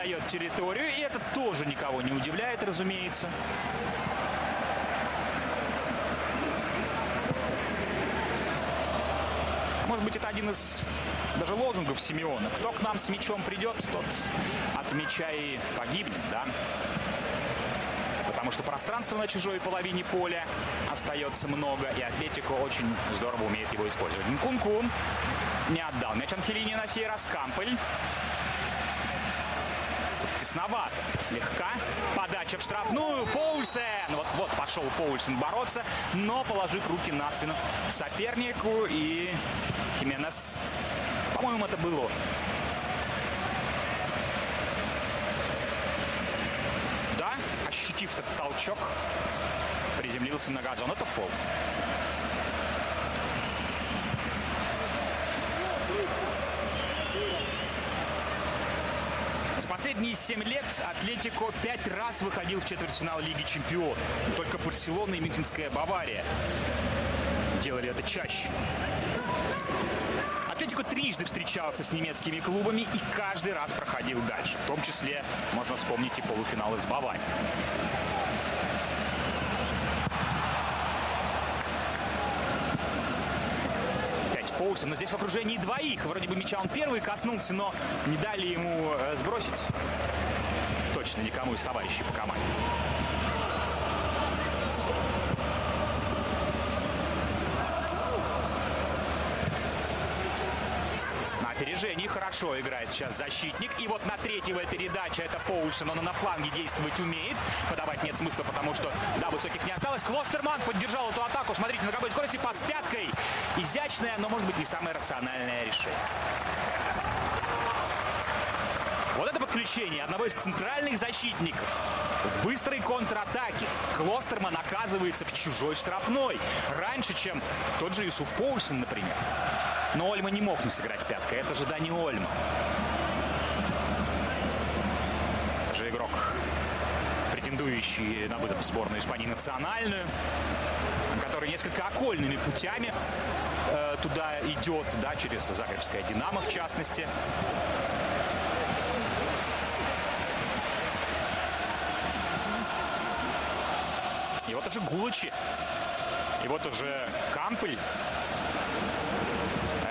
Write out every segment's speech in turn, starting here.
дает территорию, и это тоже никого не удивляет, разумеется. Может быть, это один из даже лозунгов Симеона. Кто к нам с мячом придет, тот от мяча и погибнет, да? Потому что пространства на чужой половине поля остается много, и Атлетико очень здорово умеет его использовать. Нкунку не отдал мяч Анхелини, на сей раз Кампель. Тут тесновато, слегка. Подача в штрафную. Поульсен. Вот пошел Поульсен бороться, но положив руки на спину сопернику. И Хименес, по-моему, это было. Да, ощутив этот толчок, приземлился на газон. Это фол. За последние 7 лет Атлетико 5 раз выходил в четвертьфинал Лиги Чемпионов. Только Барселона и Мюнхенская Бавария делали это чаще. Атлетико трижды встречался с немецкими клубами и каждый раз проходил дальше. В том числе можно вспомнить и полуфиналы с Баварией. Поульсен, но здесь в окружении двоих. Вроде бы мяча он первый коснулся, но не дали ему сбросить. Точно никому из товарищей по команде. На опережении хорошо играет сейчас защитник. И вот на третьей передаче это Поульсен. Он на фланге действовать умеет. Подавать нет смысла, потому что, да, высоких не осталось. Клостерман поддержал эту атаку. Смотрите, на какой скорости, пас пяткой. Изящное, но, может быть, не самое рациональное решение. Вот это подключение одного из центральных защитников в быстрой контратаке. Клостерман оказывается в чужой штрафной. Раньше, чем тот же Юсуф Поульсен, например. Но Ольма не мог не сыграть пяткой. Это же Дани Ольма. Это же игрок, претендующий на вызов в сборную Испании национальную, который несколько окольными путями туда идет, да, через Загребское «Динамо» в частности. И вот уже Гулачи, и вот уже Кампель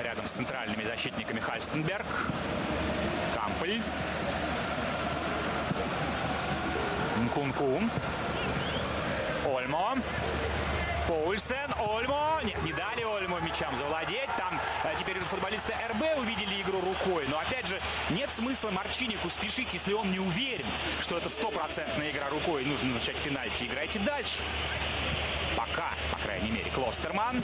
рядом с центральными защитниками. Хальстенберг, Кампель, Нкунку, Ольмо, Поульсен, Ольмо. Нет, не дали Ольмо мячам завладеть. Там теперь уже футболисты РБ увидели игру рукой. Но опять же, нет смысла Марчинику спешить, если он не уверен, что это стопроцентная игра рукой. Нужно назначать пенальти. Играйте дальше. Пока, по крайней мере, Клостерман.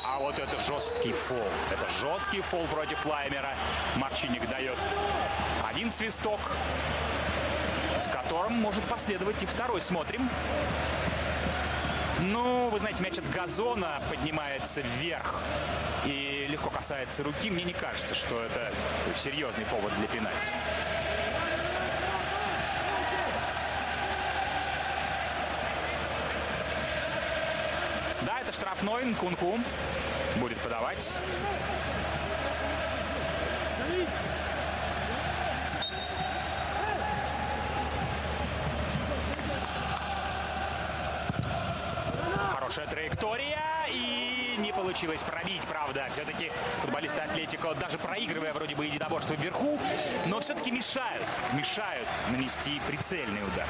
А вот это жесткий фол. Это жесткий фол против Лаймера. Марчиник дает один свисток, с которым может последовать и второй. Смотрим. Ну, вы знаете, мяч от газона поднимается вверх и легко касается руки. Мне не кажется, что это серьезный повод для пенальти. Да, это штрафной. Нкунку будет подавать. Хорошая траектория, и не получилось пробить, правда. Все-таки футболисты Атлетико, даже проигрывая вроде бы единоборство вверху, но все-таки мешают нанести прицельный удар.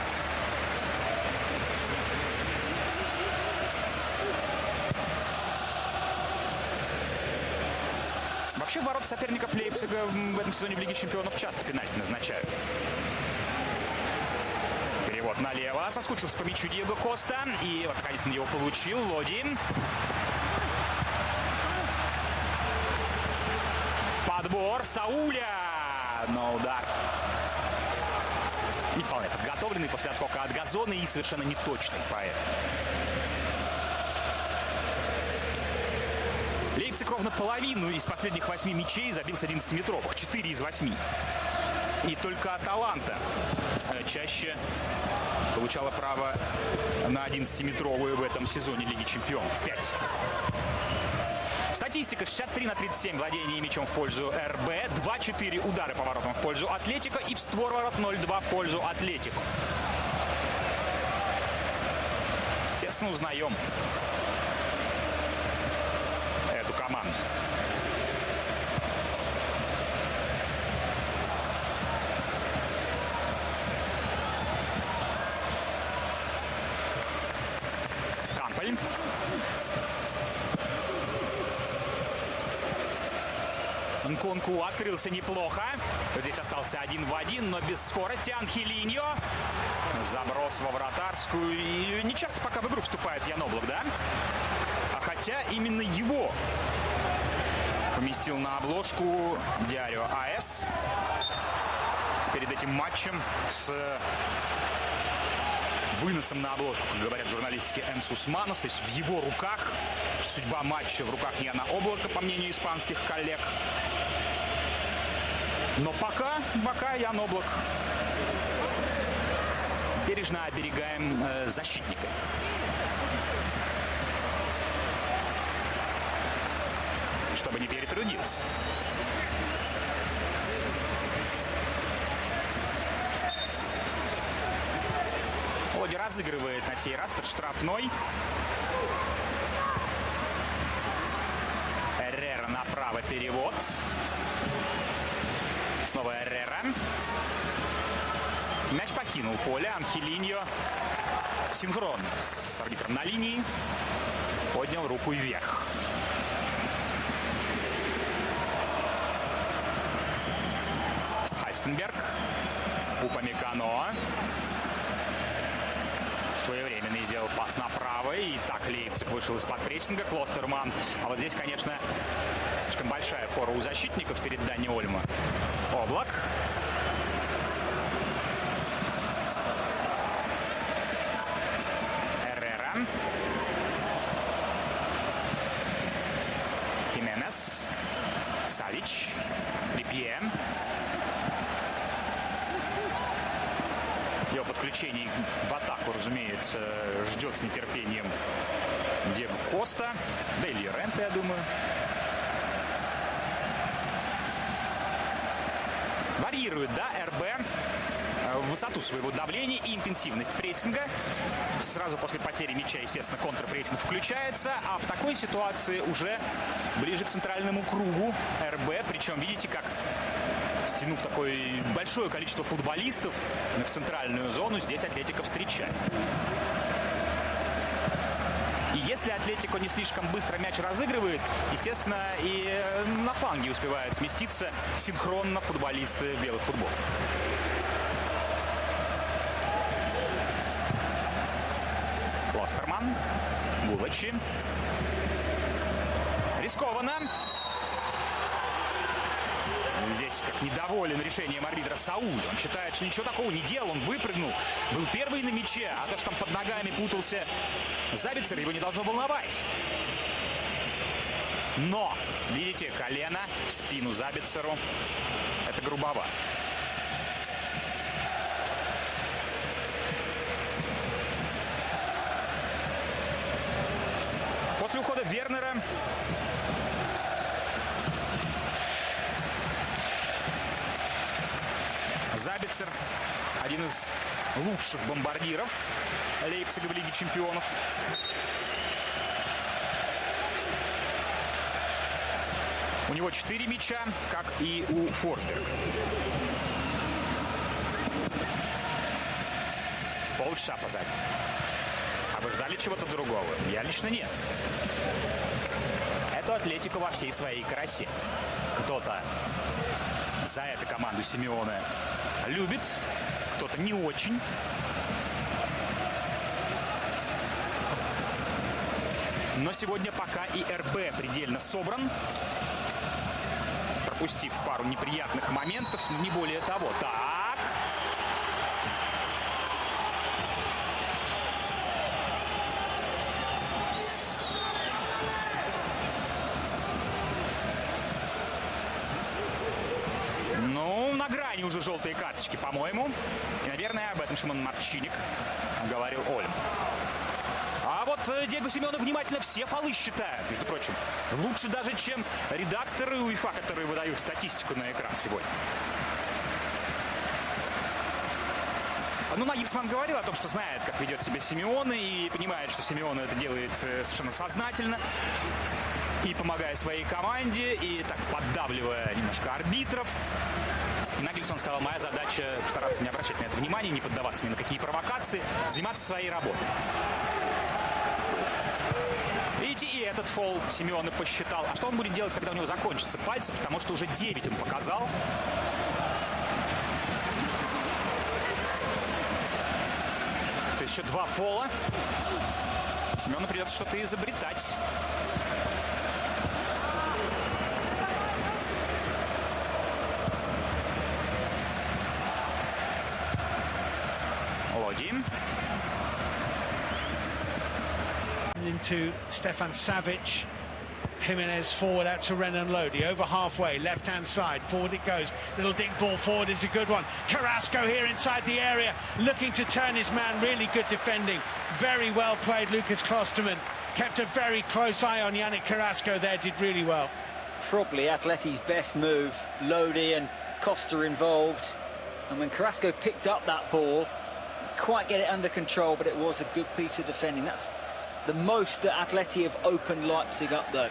Вообще, в ворот соперников Лейпцига в этом сезоне в Лиге Чемпионов часто пенальти назначают. Перевод налево. Соскучился по мячу Диего Коста. И вот, наконец, он его получил. Лоди. Подбор Сауля. Но удар не вполне подготовленный после отскока от газона и совершенно неточный поэтому. Лейпциг ровно половину из последних 8 мячей забил с 11-метровых. 4 из 8. И только Аталанта чаще получала право на 11-метровую в этом сезоне Лиги Чемпионов. 5. Кстати, Статистика 63/37 владение мячом в пользу РБ, 2-4 удары по воротам в пользу Атлетико и в створ ворот 0-2 в пользу Атлетико. Естественно, узнаем эту команду. Кампель. Нконку открылся неплохо. Здесь остался 1 в 1, но без скорости. Анхелиньо. Заброс во вратарскую. И не часто пока в игру вступает Ян Облак, да? А хотя именно его поместил на обложку Диарио АС перед этим матчем с выносом на обложку, как говорят журналистики, Энсус Манос. То есть в его руках. Судьба матча в руках Яна Облака, по мнению испанских коллег. Но пока Ян Облак бережно оберегаем защитника. Чтобы не перетрудиться. Лоди разыгрывает на сей раз этот штрафной. Эррера направо, перевод. Снова Эррера. Мяч покинул поле. Анхелиньо синхронно с арбитром на линии поднял руку вверх. Хайстенберг. Упамекано. Своевременный сделал пас направо. И так Лейпциг вышел из-под прессинга. Клостерман. А вот здесь, конечно, слишком большая фора у защитников перед Дани Ольмо. Облак. Эррера. Хименес. Савич. Трипье. Его подключение в атаку, разумеется, ждет с нетерпением Диего Коста. Да и Лоренте, я думаю. Варьирует, да, РБ высоту своего давления и интенсивность прессинга. Сразу после потери мяча, естественно, контрпрессинг включается. А в такой ситуации уже ближе к центральному кругу РБ. Причем, видите, как стянув такое большое количество футболистов в центральную зону, здесь Атлетико встречает. И если Атлетико не слишком быстро мяч разыгрывает, естественно, и на фланге успевают сместиться синхронно футболисты в белых футболах. Клостерман. Гулачи. Рискованно. Здесь как недоволен решением арбитра Сауль. Он считает, что ничего такого не делал. Он выпрыгнул. Был первый на мяче. А то, что там под ногами путался Забицер, его не должно волновать. Но, видите, колено в спину Забицеру. Это грубовато. После ухода Вернера Забицер один из лучших бомбардиров Лейпцига в Лиге чемпионов. У него 4 мяча, как и у Форсберга. Полчаса позади. А вы ждали чего-то другого? Я лично нет. Это Атлетико во всей своей красе. Кто-то за эту команду Симеоне любит, кто-то не очень. Но сегодня пока и РБ предельно собран, пропустив пару неприятных моментов, но не более того. Так. На грани уже желтые карточки, по-моему. И, наверное, об этом Шимон Марчиник говорил Ольм. А вот Диего Симеоне внимательно все фолы считает, между прочим. Лучше даже, чем редакторы УЕФА, которые выдают статистику на экран сегодня. Ну, Нагельсман говорил о том, что знает, как ведет себя Симеоне, и понимает, что Симеоне это делает совершенно сознательно. И помогая своей команде, и так поддавливая немножко арбитров. И Нагельсман сказал: моя задача стараться не обращать на это внимания, не поддаваться ни на какие провокации, заниматься своей работой. Видите, и этот фол Симеоне посчитал. А что он будет делать, когда у него закончатся пальцы? Потому что уже 9 он показал. То есть еще 2 фола. Симеоне придется что-то изобретать. Into Stefan Savic. Jimenez forward out to Renan Lodi, over halfway, left-hand side, forward it goes. Little dink ball forward is a good one. Carrasco here inside the area, looking to turn his man, really good defending. Very well played, Lucas Klosterman. Kept a very close eye on Yannick Carrasco there, did really well. Probably Atleti's best move, Lodi and Costa involved. And when Carrasco picked up that ball, quite get it under control, but it was a good piece of defending. That's the most that Atleti have opened Leipzig up, though.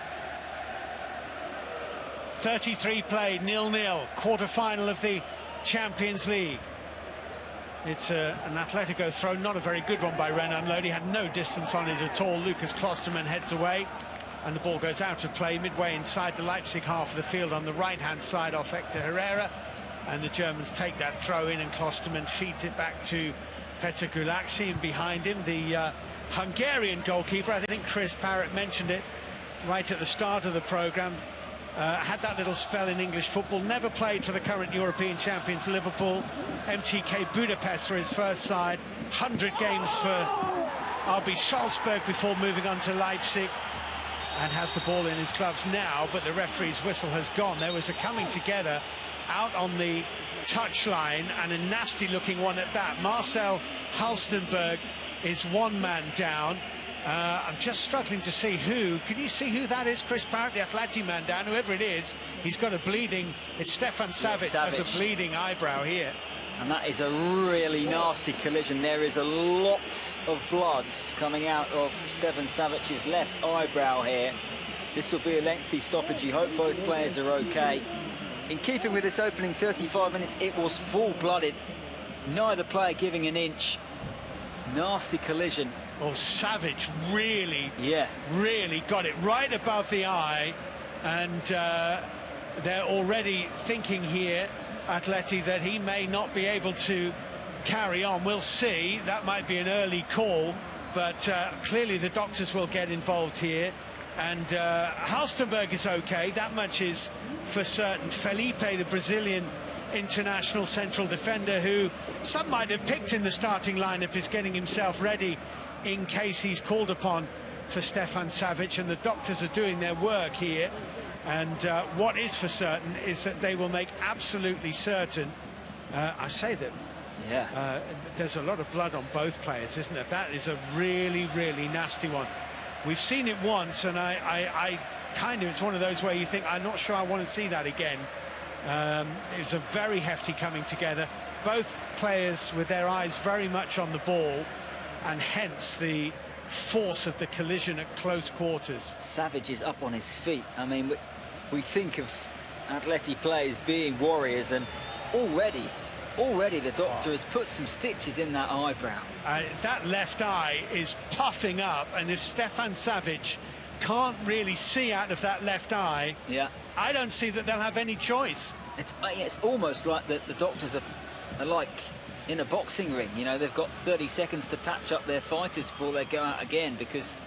33 played, 0-0, quarter-final of the Champions League. It's an Atletico throw, not a very good one by Renan Lodi, had no distance on it at all. Lucas Klosterman heads away, and the ball goes out of play midway inside the Leipzig half of the field on the right-hand side off Hector Herrera. And the Germans take that throw in, and Klosterman feeds it back to Petr Gulaxi, and behind him the Hungarian goalkeeper. I think Chris Parrott mentioned it right at the start of the programme. Had that little spell in English football, never played for the current European champions Liverpool. MTK Budapest for his first side, 100 games for RB Salzburg before moving on to Leipzig, and has the ball in his gloves now, but the referee's whistle has gone. There was a coming together out on the touchline, and a nasty looking one at that. Marcel Halstenberg is one man down. I'm just struggling to see who. Can you see who that is, Chris Parrott? The Atleti man down, whoever it is. He's got a bleeding, it's Stefan Savic, has a bleeding eyebrow here. And that is a really nasty collision. There is a lot of blood coming out of Stefan Savic's left eyebrow here. This will be a lengthy stoppage. You hope both players are okay. In keeping with this opening 35 minutes, it was full-blooded. Neither player giving an inch. Nasty collision. Well, Savic really got it right above the eye, and they're already thinking here, Atleti, that he may not be able to carry on. We'll see. That might be an early call, but clearly the doctors will get involved here. And Halstenberg is okay, that much is for certain. Felipe, the Brazilian international central defender, who some might have picked in the starting lineup, is getting himself ready in case he's called upon for Stefan Savic, and the doctors are doing their work here. And what is for certain is that they will make absolutely certain, I say that there's a lot of blood on both players, isn't there? That is a really, really nasty one. We've seen it once, and I kind of, it's one of those where you think, I'm not sure I want to see that again. It was a very hefty coming together. Both players with their eyes very much on the ball, and hence the force of the collision at close quarters. Savic is up on his feet. I mean, we think of Atleti players being warriors, and already the doctor has put some stitches in that eyebrow. That left eye is puffing up, and if Stefan Savic can't really see out of that left eye, I don't see that they'll have any choice. It's almost like the doctors are like in a boxing ring, you know, they've got 30 seconds to patch up their fighters before they go out again, because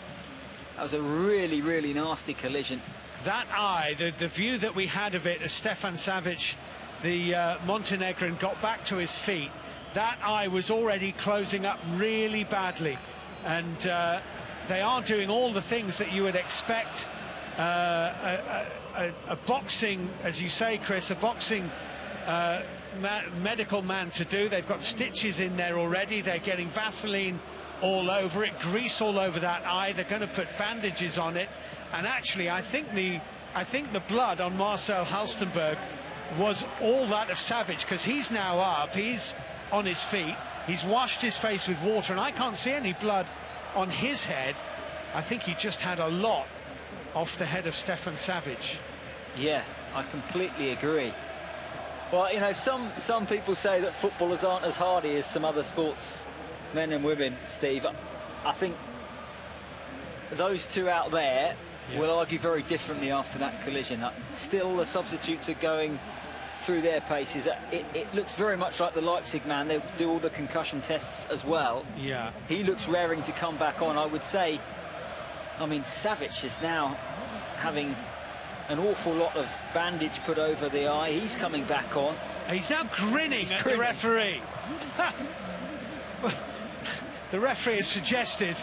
that was a really, really nasty collision. That eye, the view that we had of it as Stefan Savic, the Montenegrin, got back to his feet, that eye was already closing up really badly, and they are doing all the things that you would expect a boxing, as you say, Chris, a boxing medical man to do. They've got stitches in there already. They're getting Vaseline all over it, grease all over that eye. They're going to put bandages on it, and actually I think the blood on Marcel Halstenberg was all that of Savic, because he's now up, he's on his feet, he's washed his face with water, and I can't see any blood on his head. I think he just had a lot off the head of Stefan Savic. Yeah, I completely agree. Well, you know, some people say that footballers aren't as hardy as some other sports, men and women, Steve. I think those two out there will argue very differently after that collision. Still, the substitutes are going through their paces. It looks very much like the Leipzig man. They do all the concussion tests as well. Yeah. He looks raring to come back on, I would say. I mean, Savic is now having an awful lot of bandage put over the eye. He's coming back on. He's now grinning at the referee. The referee has suggested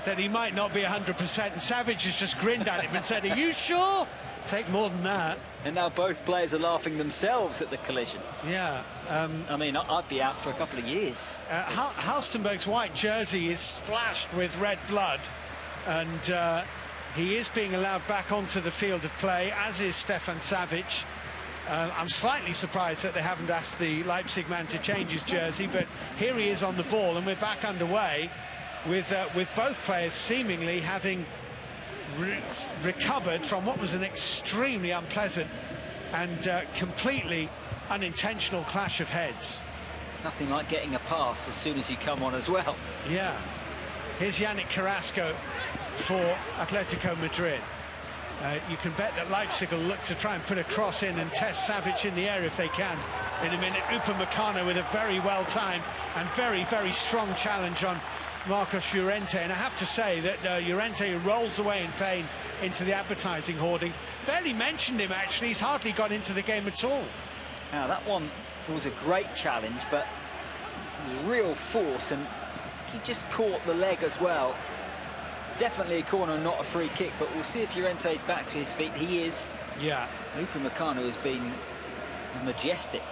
that he might not be 100%, and Savic has just grinned at him and said, "Are you sure?" Take more than that. And now both players are laughing themselves at the collision. Yeah. I mean, I'd be out for a couple of years. Halstenberg's white jersey is splashed with red blood, and he is being allowed back onto the field of play, as is Stefan Savic. I'm slightly surprised that they haven't asked the Leipzig man to change his jersey, but here he is on the ball, and we're back underway with both players seemingly having recovered from what was an extremely unpleasant and completely unintentional clash of heads. Nothing like getting a pass as soon as you come on as well. Yeah. Here's Yannick Carrasco for Atletico Madrid. You can bet that Leipzig will look to try and put a cross in and test Savic in the air if they can in a minute. Upamecano with a very well-timed and very, very strong challenge on Marcos Llorente, and I have to say that Llorente rolls away in pain into the advertising hoardings. Barely mentioned him, actually. He's hardly got into the game at all. Now, that one was a great challenge, but it was real force, and he just caught the leg as well. Definitely a corner, not a free kick, but we'll see if Llorente's back to his feet. He is. Yeah. Upamecano has been majestic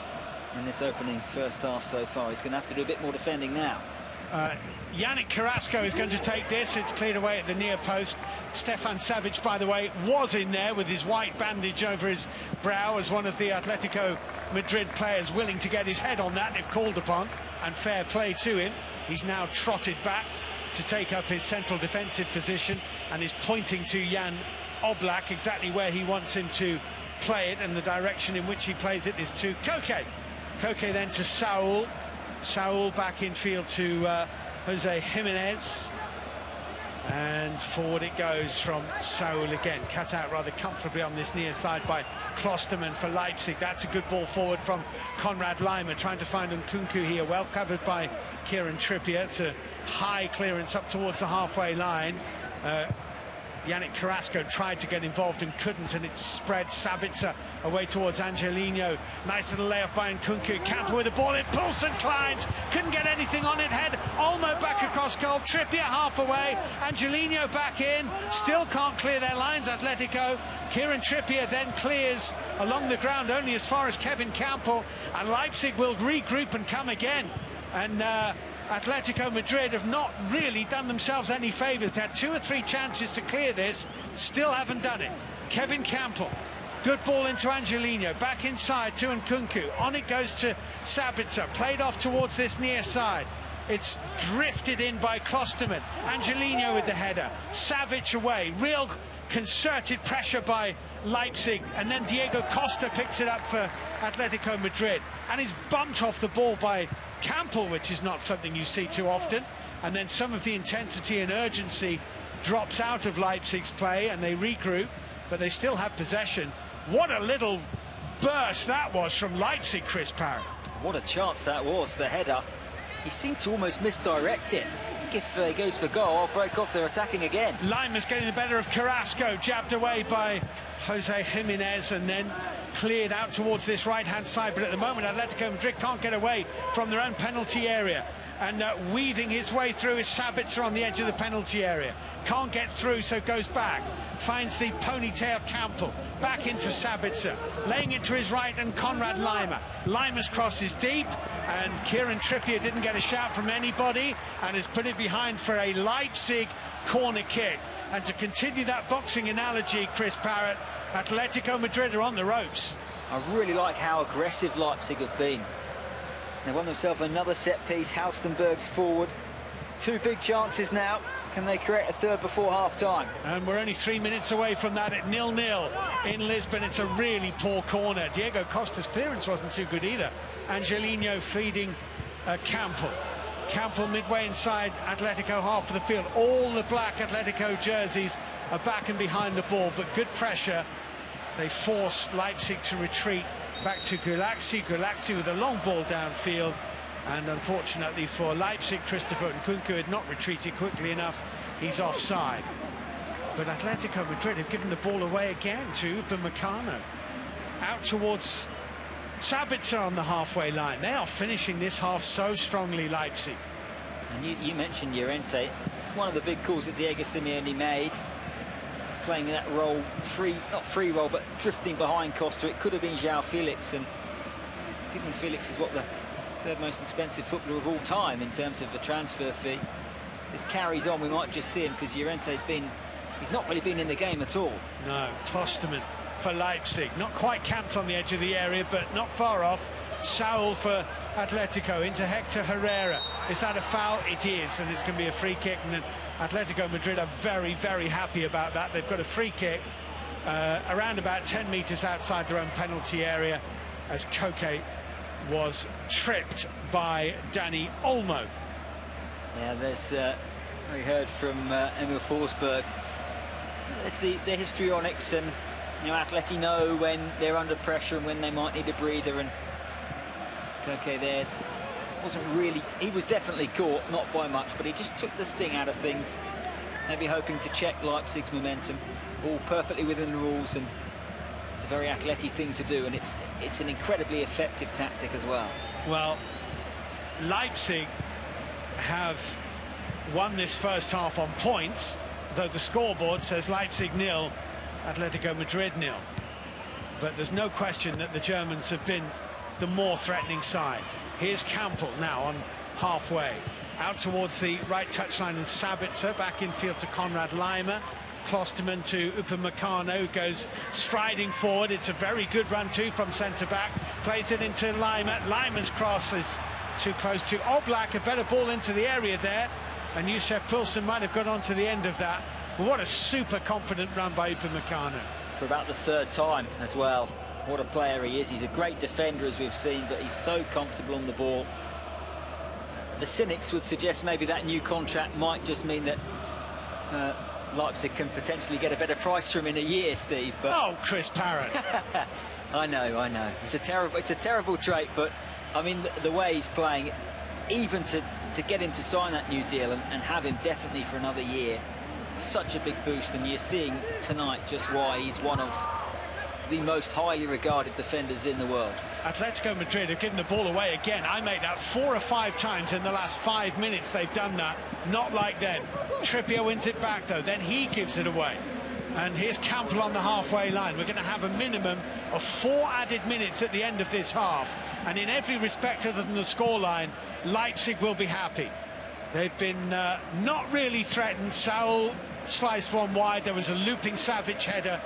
in this opening first half so far. He's going to have to do a bit more defending now. Yannick Carrasco is going to take this. It's cleared away at the near post. Stefan Savic, by the way, was in there with his white bandage over his brow as one of the Atletico Madrid players willing to get his head on that if called upon, and fair play to him. He's now trotted back to take up his central defensive position and is pointing to Jan Oblak exactly where he wants him to play it, and the direction in which he plays it is to Koke. Koke then to Saul. Saul back in field to Jose Jimenez, and forward it goes from Saul again, cut out rather comfortably on this near side by Klostermann for Leipzig. That's a good ball forward from Konrad Laimer, trying to find Nkunku here, well covered by Kieran Trippier. It's a high clearance up towards the halfway line. Yannick Carrasco tried to get involved and couldn't, and it spread Sabitzer away towards Angelino. Nice little layup by Nkunku. Counter with the ball in. Poulsen climbs, couldn't get anything on it. Head Olmo back across goal. Trippier half away. Angelino back in. Still can't clear their lines, Atletico. Kieran Trippier then clears along the ground only as far as Kevin Campbell, and Leipzig will regroup and come again. And Atletico Madrid have not really done themselves any favours. They had 2 or 3 chances to clear this, still haven't done it. Kevin Campbell, good ball into Angelino, back inside to Nkunku. On it goes to Sabitzer, played off towards this near side. It's drifted in by Klostermann. Angelino with the header. Savic away. Real concerted pressure by Leipzig, and then Diego Costa picks it up for Atletico Madrid and is bumped off the ball by Campbell, which is not something you see too often. And then some of the intensity and urgency drops out of Leipzig's play, and they regroup, but they still have possession. What a little burst that was from Leipzig, Chris Parrott. What a chance that was, the header. He seemed to almost misdirect it. If he goes for goal, I'll break off, they're attacking again. Lima's getting the better of Carrasco, jabbed away by Jose Jimenez, and then cleared out towards this right-hand side. But at the moment, Atletico Madrid can't get away from their own penalty area. And weaving his way through is Sabitzer on the edge of the penalty area. Can't get through, so goes back. Finds the ponytail Campbell. Back into Sabitzer. Laying it to his right, and Konrad Laimer. Limer's cross is deep. and Kieran Trippier didn't get a shout from anybody and has put it behind for a Leipzig corner kick. And to continue that boxing analogy, Chris Parrott, Atletico Madrid are on the ropes. I really like how aggressive Leipzig have been. They won themselves another set piece. Haustenberg's forward. 2 big chances now. Can they create a third before half-time? And we're only 3 minutes away from that at 0-0 in Lisbon. It's a really poor corner. Diego Costa's clearance wasn't too good either. Angelino feeding Campbell. Campbell midway inside Atletico half of the field. All the black Atletico jerseys are back and behind the ball, but good pressure. They force Leipzig to retreat back to Gulaxi. Gulaxi with a long ball downfield. And unfortunately for Leipzig, Christopher Nkunku had not retreated quickly enough. He's offside. But Atletico Madrid have given the ball away again to Upamecano. Out towards Sabitzer on the halfway line. They are finishing this half so strongly, Leipzig. And you mentioned Llorente. It's one of the big calls that Diego Simeone made. He's playing that role, not free role, but drifting behind Costa. It could have been João Felix, and given Felix is what the third most expensive footballer of all time in terms of the transfer fee. This carries on, we might just see him because Llorente's he's not really been in the game at all. No, Klosterman for Leipzig, not quite camped on the edge of the area, but not far off. Saul for Atletico into Hector Herrera. Is that a foul? It is, and it's going to be a free kick, and Atletico Madrid are very, very happy about that. They've got a free kick around about 10 metres outside their own penalty area as Koke was tripped by Dani Olmo. Yeah, there's we heard from Emil Forsberg. There's the histrionics, and Atleti know when they're under pressure and when they might need a breather, and Koke there wasn't really, he was definitely caught, not by much, but he just took the sting out of things, maybe hoping to check Leipzig's momentum. All perfectly within the rules, and it's a very Atleti thing to do, and it's an incredibly effective tactic as well. Well, Leipzig have won this first half on points, though the scoreboard says Leipzig 0, Atletico Madrid 0. But there's no question that the Germans have been the more threatening side. Here's Campbell now on halfway. Out towards the right touchline, and Sabitzer back infield to Konrad Laimer. Klosterman to Upamecano, who goes striding forward. It's a very good run too from centre-back. Plays it into Laimer. Laimer's cross is too close to Oblak. A better ball into the area there. And Yusuf Poulsen might have got onto the end of that. But what a super confident run by Upamecano. For about the third time as well. What a player he is. He's a great defender, as we've seen, but he's so comfortable on the ball. The cynics would suggest maybe that new contract might just mean that Leipzig can potentially get a better price for him in a year, Steve. But oh, Chris Parrott. I know. It's a terrible trait, but I mean the way he's playing, even to get him to sign that new deal and have him definitely for another year, such a big boost. And you're seeing tonight just why he's one of the most highly regarded defenders in the world. Atletico Madrid have given the ball away again. I make that 4 or 5 times in the last 5 minutes they've done that. Not like then. Trippier wins it back though, then he gives it away. And here's Campbell on the halfway line. We're going to have a minimum of 4 added minutes at the end of this half, and in every respect other than the scoreline, Leipzig will be happy. They've been not really threatened. Saul sliced one wide. There was a looping Savic header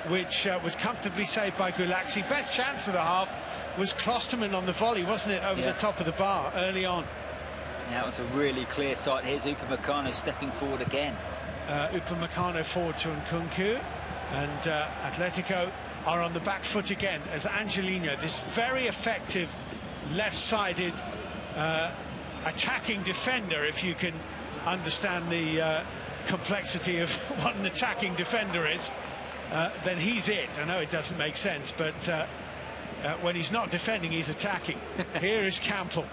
which was comfortably saved by Gulaxi. Best chance of the half was Klosterman on the volley, wasn't it, over the top of the bar early on. Yeah, it was a really clear sight. Here's Upamecano stepping forward again. Upamecano forward to Nkunku, and Atletico are on the back foot again as Angelino, this very effective left-sided attacking defender, if you can understand the complexity of what an attacking defender is, then he's it. I know it doesn't make sense, but when he's not defending, he's attacking. Here is Campbell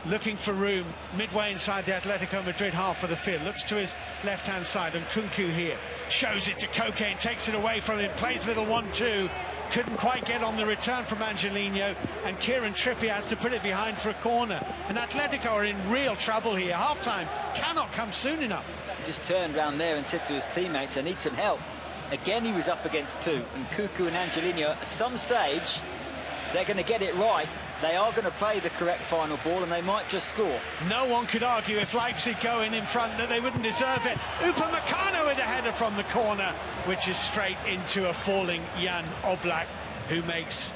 looking for room midway inside the Atletico Madrid half of the field. Looks to his left-hand side, and Nkunku here shows it to Koke and takes it away from him. Plays a little 1-2. Couldn't quite get on the return from Angelino, and Kieran Trippier has to put it behind for a corner. And Atletico are in real trouble here. Half-time cannot come soon enough. He just turned round there and said to his teammates, I need some help. Again, he was up against 2, and Nkunku and Angelino, at some stage, they're going to get it right. they are going to play the correct final ball, and they might just score. No one could argue if Leipzig go in front that they wouldn't deserve it. Upamecano with a header from the corner, which is straight into a falling Jan Oblak, who makes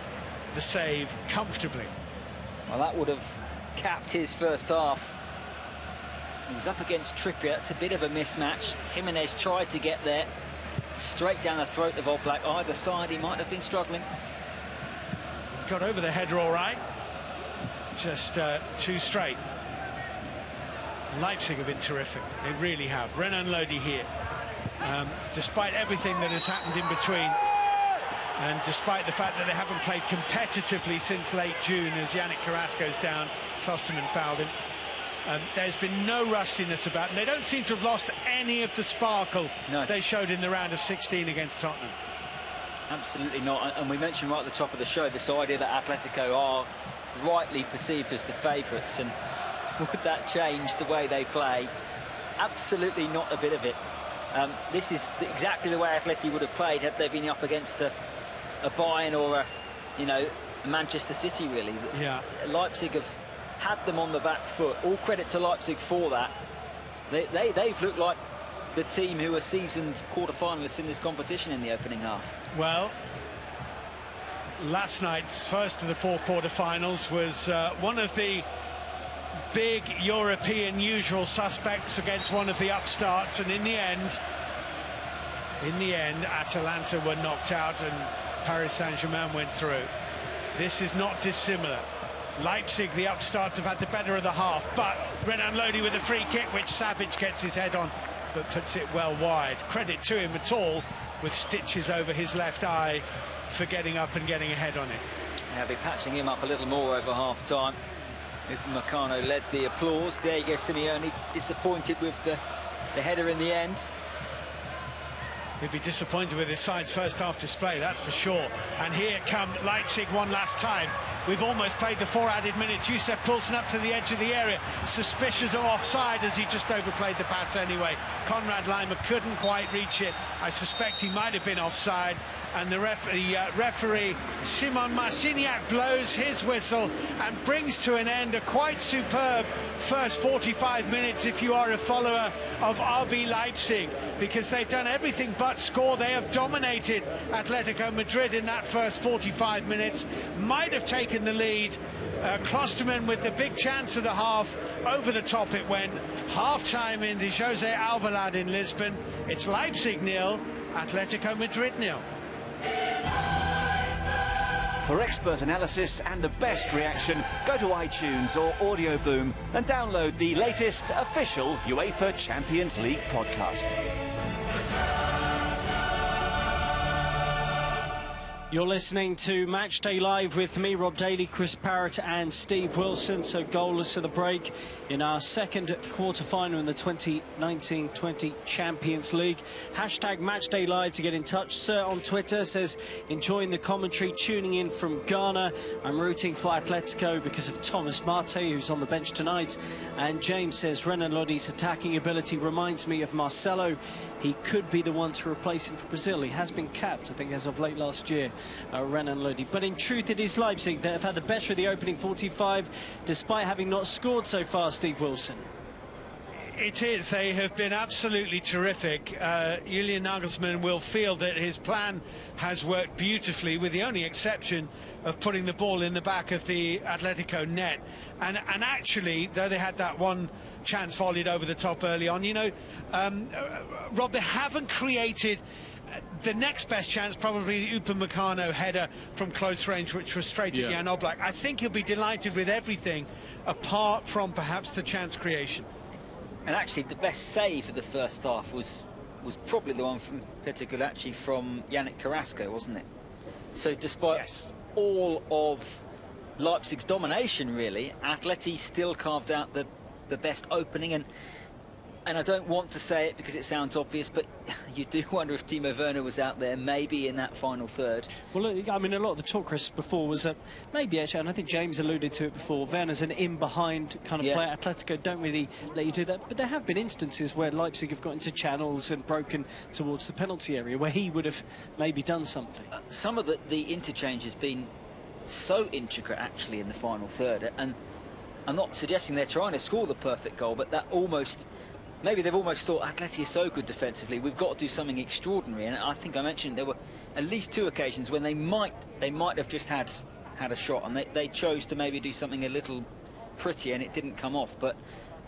the save comfortably. Well, that would have capped his first half. He was up against Trippier. It's a bit of a mismatch. Jimenez tried to get there, straight down the throat of Oblak. Either side, he might have been struggling. Got over the header all right. Just too straight. Leipzig have been terrific. They really have. Renan Lodi here. Despite everything that has happened in between, and despite the fact that they haven't played competitively since late June, as Yannick Carrasco's down, Klosterman fouled him. There's been no rustiness about them. They don't seem to have lost any of the sparkle they showed in the round of 16 against Tottenham. Absolutely not. And we mentioned right at the top of the show this idea that Atletico are rightly perceived as the favourites, and would that change the way they play? Absolutely not a bit of it. This is exactly the way Atleti would have played had they been up against a Bayern or a Manchester City, really. Yeah. Leipzig have had them on the back foot. All credit to Leipzig for that. They've looked like the team who are seasoned quarter-finalists in this competition in the opening half. Well, last night's first of the 4 quarter-finals was one of the big European usual suspects against one of the upstarts, and in the end Atalanta were knocked out and Paris Saint-Germain went through. This is not dissimilar. Leipzig, the upstarts, have had the better of the half, but Renan Lodi with a free kick, which Savic gets his head on but puts it well wide. Credit to him at all, with stitches over his left eye for getting up and getting a head on it. They'll be patching him up a little more over half-time. Upamecano led the applause. Diego Simeone disappointed with the header in the end. He'll be disappointed with his side's first half display, that's for sure. And here come Leipzig one last time. We've almost played the 4 added minutes. Youssef Poulsen up to the edge of the area, suspicious of offside as he just overplayed the pass anyway. Konrad Laimer couldn't quite reach it. I suspect he might have been offside. And the referee, Simon Marciniak, blows his whistle and brings to an end a quite superb first 45 minutes if you are a follower of RB Leipzig, because they've done everything but score. They have dominated Atletico Madrid in that first 45 minutes, might have taken the lead. Klosterman with the big chance of the half, over the top it went. Half-time in the Jose Alvalade in Lisbon. It's Leipzig 0, Atletico Madrid 0. For expert analysis and the best reaction, go to iTunes or Audio Boom and download the latest official UEFA Champions League podcast. You're listening to Matchday Live with me, Rob Daly, Chris Parrott and Steve Wilson. So goalless to the break in our second quarter-final in the 2019-20 Champions League. Hashtag Matchday Live to get in touch. Sir on Twitter says, enjoying the commentary, tuning in from Ghana. I'm rooting for Atletico because of Thomas Partey, who's on the bench tonight. And James says, Renan Lodi's attacking ability reminds me of Marcelo. He could be the one to replace him for Brazil. He has been capped, I think, as of late last year, Renan Lodi. But in truth, it is Leipzig that have had the better of the opening 45, despite having not scored so far, Steve Wilson. It is. They have been absolutely terrific. Julian Nagelsmann will feel that his plan has worked beautifully, with the only exception of putting the ball in the back of the Atletico net. And actually, though they had that one chance volleyed over the top early on, Rob, they haven't created the next best chance, probably the Upamecano header from close range, which was straight at Jan Oblak. I think he'll be delighted with everything apart from perhaps the chance creation. And actually, the best save of the first half was probably the one from Peter Gulacsi from Yannick Carrasco, wasn't it? So despite all of Leipzig's domination, really, Atleti still carved out the best opening. And I don't want to say it because it sounds obvious, but you do wonder if Timo Werner was out there maybe in that final third. Well, I mean, a lot of the talk, Chris, before was that maybe, actually, and I think James alluded to it before, Werner's an in-behind kind of player. Atletico don't really let you do that. But there have been instances where Leipzig have got into channels and broken towards the penalty area where he would have maybe done something. Some of the interchange has been so intricate actually in the final third, and I'm not suggesting they're trying to score the perfect goal, but that almost, maybe they've almost thought Atleti is so good defensively, we've got to do something extraordinary. And I think I mentioned there were at least 2 occasions when they might have just had a shot, and they chose to maybe do something a little pretty, and it didn't come off. But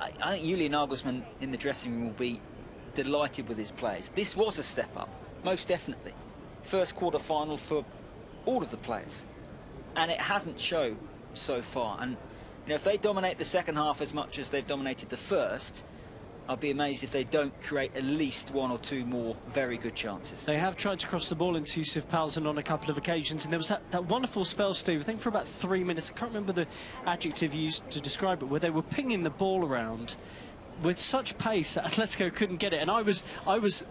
I think Julian Nagelsmann in the dressing room will be delighted with his players. This was a step up, most definitely. First quarter-final for all of the players, and it hasn't shown so far. And you know, if they dominate the second half as much as they've dominated the first, I'll be amazed if they don't create at least 1 or 2 more very good chances. They have tried to cross the ball into Yusuf Palzan on a couple of occasions, and there was that wonderful spell, Steve, I think for about 3 minutes, I can't remember the adjective used to describe it, where they were pinging the ball around with such pace that Atletico couldn't get it. And I was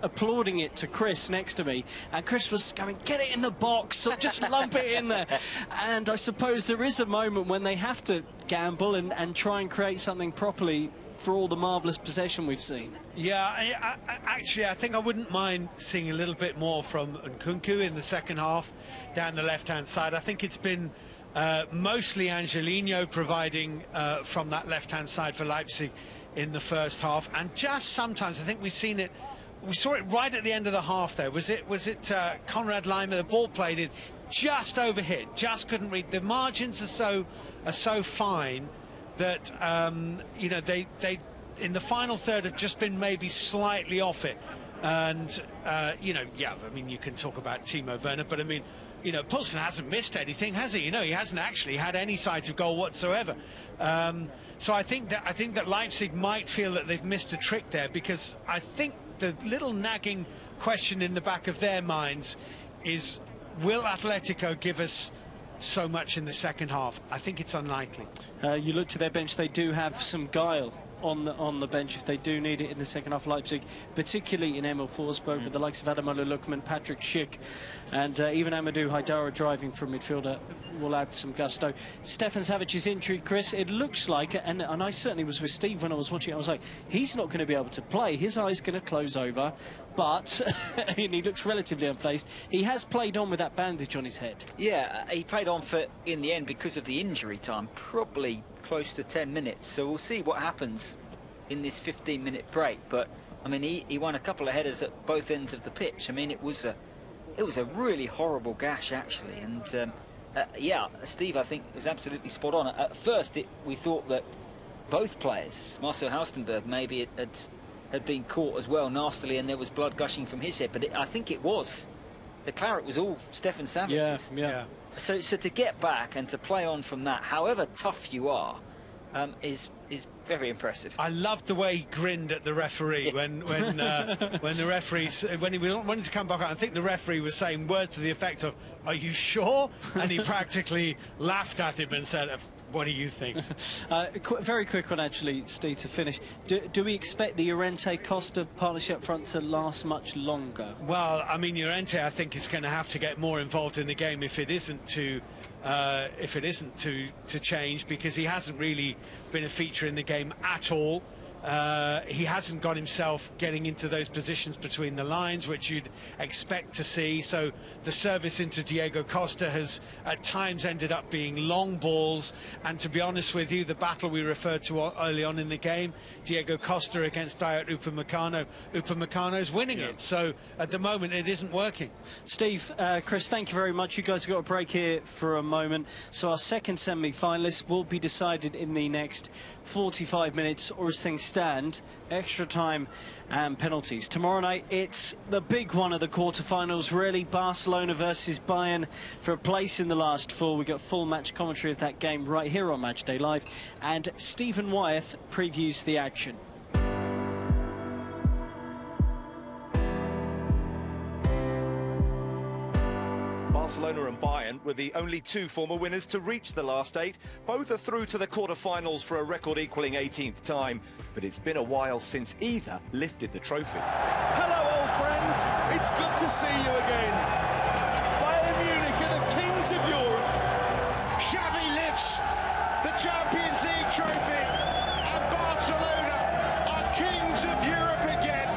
applauding it to Chris next to me, and Chris was going, get it in the box, or just lump it in there. And I suppose there is a moment when they have to gamble and try and create something properly for all the marvellous possession we've seen. Yeah, actually, I think I wouldn't mind seeing a little bit more from Nkunku in the second half down the left-hand side. I think it's been mostly Angelino providing from that left-hand side for Leipzig in the first half, and just sometimes I think we saw it right at the end of the half there. Was it Konrad Laimer? The ball played in, just overhit, just couldn't read. The margins are so fine that you know, they in the final third have just been maybe slightly off it. And you know, yeah, I mean, you can talk about Timo Werner, but I mean, you know, Poulsen hasn't missed anything, has he? You know, he hasn't actually had any sight of goal whatsoever. So I think that Leipzig might feel that they've missed a trick there, because I think the little nagging question in the back of their minds is, will Atletico give us so much in the second half? I think it's unlikely. You look to their bench, they do have some guile on the bench if they do need it in the second half. Leipzig, particularly in Emil Forsberg, with the likes of Ademola Lookman, Patrick Schick, and even Amadou Haidara driving from midfielder will add some gusto. Stefan Savic's injury, Chris, it looks like, and I certainly was with Steve when I was watching it, I was like, he's not going to be able to play. His eye's going to close over, but and he looks relatively unfazed. He has played on with that bandage on his head. Yeah, he played on for, in the end, because of the injury time, probably close to 10 minutes. So we'll see what happens in this 15-minute break. But I mean, he won a couple of headers at both ends of the pitch. I mean, it was a really horrible gash actually. And yeah, Steve, I think, was absolutely spot on. At first, we thought that both players, Marcel Halstenberg, maybe had been caught as well nastily, and there was blood gushing from his head. But I think it was, the claret was all Stefan Savic's. Yeah. So to get back and to play on from that, however tough you are, is very impressive. I loved the way he grinned at the referee when the referee, when he wanted to come back out. I think the referee was saying words to the effect of, "Are you sure?" And he practically laughed at him and said, "What do you think?" Very quick one, actually, Steve, to finish. Do we expect the Llorente-Costa partnership up front to last much longer? Well, I mean, Llorente, I think, is going to have to get more involved in the game if it isn't to change, because he hasn't really been a feature in the game at all. He hasn't got himself getting into those positions between the lines, which you'd expect to see. So the service into Diego Costa has at times ended up being long balls. And to be honest with you, the battle we referred to early on in the game, Diego Costa against Dayot Upamecano's winning it. So at the moment, it isn't working. Steve, Chris, thank you very much. You guys have got a break here for a moment. So our second semi-finalist will be decided in the next 45 minutes, or as things stand, extra time and penalties. Tomorrow night, it's the big one of the quarterfinals, really. Barcelona versus Bayern for a place in the last four. We got full match commentary of that game right here on Matchday Live, and Stephen Wyeth previews the action. Barcelona and Bayern were the only two former winners to reach the last eight. Both are through to the quarter-finals for a record-equalling 18th time. But it's been a while since either lifted the trophy. Hello, old friend. It's good to see you again. Bayern Munich are the kings of Europe. Xavi lifts the Champions League trophy, and Barcelona are kings of Europe again.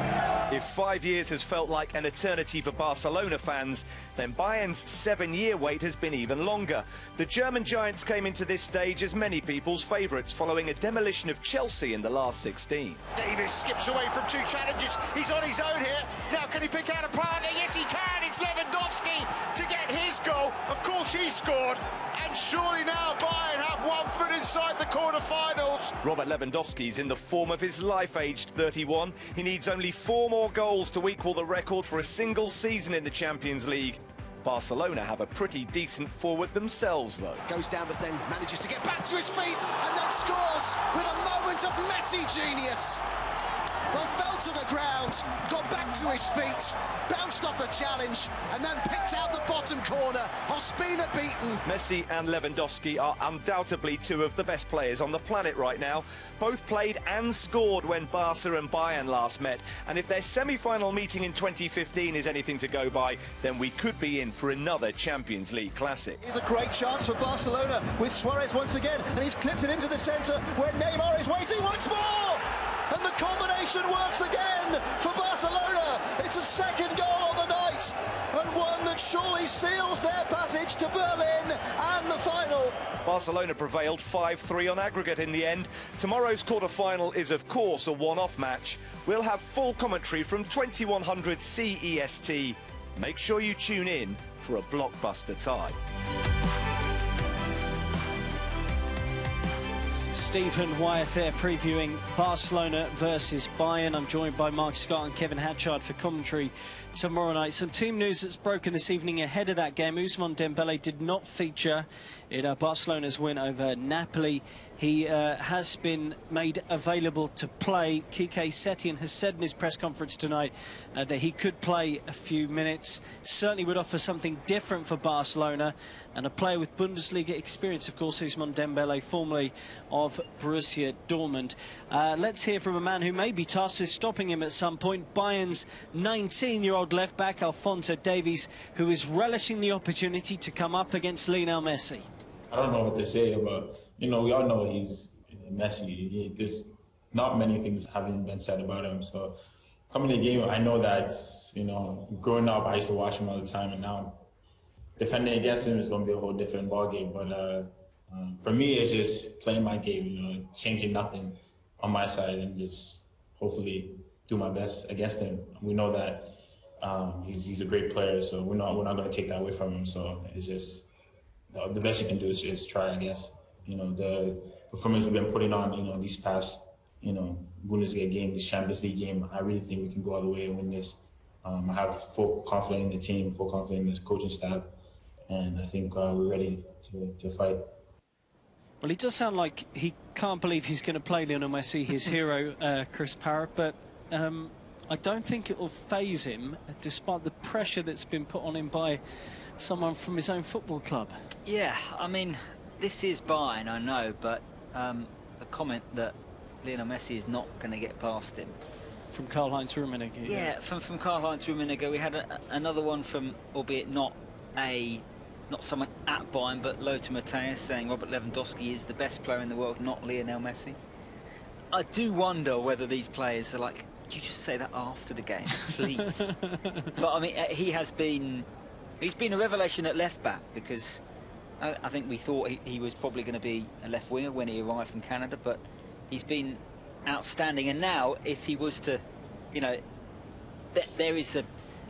If 5 years has felt like an eternity for Barcelona fans, then Bayern's 7-year wait has been even longer. The German giants came into this stage as many people's favourites following a demolition of Chelsea in the last 16. Davis skips away from 2 challenges. He's on his own here. Now can he pick out a partner? Yes, he can. It's Lewandowski to get his goal. Of course he scored. And surely now Bayern have 1 foot inside the quarter-finals. Robert Lewandowski's in the form of his life, aged 31. He needs only 4 more goals to equal the record for a single season in the Champions League. Barcelona have a pretty decent forward themselves, though. Goes down, but then manages to get back to his feet and then scores with a moment of Messi genius. Well, fell to the ground, got back to his feet, bounced off a challenge, and then picked out the bottom corner. Ospina beaten. Messi and Lewandowski are undoubtedly 2 of the best players on the planet right now. Both played and scored when Barca and Bayern last met. And if their semi-final meeting in 2015 is anything to go by, then we could be in for another Champions League classic. Here's a great chance for Barcelona with Suarez once again, and he's clipped it into the centre where Neymar is waiting once more. And the combination works again for Barcelona. It's a 2nd goal of the night, and one that surely seals their passage to Berlin and the final. Barcelona prevailed 5-3 on aggregate in the end. Tomorrow's quarter-final is, of course, a one-off match. We'll have full commentary from 2100 CEST. Make sure you tune in for a blockbuster tie. Stephen Wyeth there previewing Barcelona versus Bayern. I'm joined by Mark Scott and Kevin Hatchard for commentary tomorrow night. Some team news that's broken this evening ahead of that game. Ousmane Dembele did not feature in Barcelona's win over Napoli. He has been made available to play. Quique Setien has said in his press conference tonight that he could play a few minutes. Certainly would offer something different for Barcelona, and a player with Bundesliga experience, of course, Ousmane Dembele, formerly of Borussia Dortmund. Let's hear from a man who may be tasked with stopping him at some point, Bayern's 19-year-old left-back, Alphonso Davies, who is relishing the opportunity to come up against Lionel Messi. I don't know what to say, but, you know, we all know he's Messi. There's not many things having been said about him. So coming to the game, I know that, you know, growing up, I used to watch him all the time, and now defending against him is going to be a whole different ballgame. But for me, it's just playing my game, you know, changing nothing on my side, and just hopefully do my best against him. We know that he's a great player, so we're not going to take that away from him. So it's just the best you can do is just try, I guess. You know, the performance we've been putting on, you know, these past, you know, Bundesliga game, this Champions League game, I really think we can go all the way and win this. I have full confidence in the team, full confidence in this coaching staff, and I think we're ready to fight. Well, he does sound like he can't believe he's going to play Lionel Messi, his hero, Chris Parrott, but I don't think it will faze him, despite the pressure that's been put on him by someone from his own football club. Yeah, I mean, this is Bayern, I know, but the comment that Lionel Messi is not going to get past him. From Karl-Heinz Rummenigge. Yeah, from Karl-Heinz Rummenigge. We had another one from, albeit not someone at Bayern, but Lothar Matthäus, saying Robert Lewandowski is the best player in the world, not Lionel Messi. I do wonder whether these players are like, could you just say that after the game, please? But I mean, he's been a revelation at left back, because I think we thought he was probably going to be a left winger when he arrived from Canada, but he's been outstanding. And now, if he was to, you know, there is a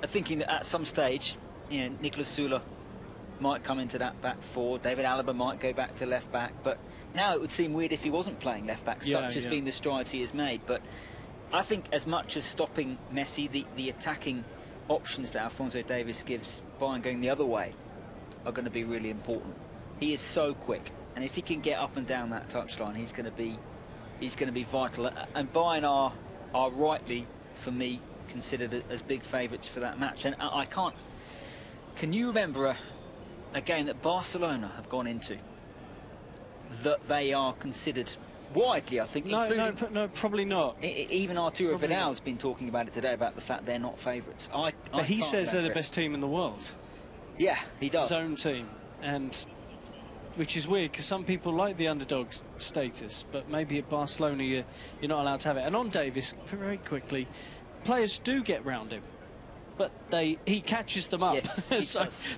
thinking that at some stage, you know, Niklas Süle might come into that back four, David Alaba might go back to left back, but now it would seem weird if he wasn't playing left back, such has been the strides he has made. But I think as much as stopping Messi, the attacking options that Alphonso Davies gives Bayern going the other way are going to be really important. He is so quick, and if he can get up and down that touchline, he's going to be vital. And Bayern are rightly, for me, considered as big favourites for that match. And I can't. Can you remember a game that Barcelona have gone into that they are considered widely, I think? No, probably not. Even Arturo Vidal has been talking about it today, about the fact they're not favourites. But he says they're the best team in the world. Yeah, he does. His own team, and which is weird, because some people like the underdog status, but maybe at Barcelona you're not allowed to have it. And on Davies, very quickly, players do get round him, but he catches them up. Yes,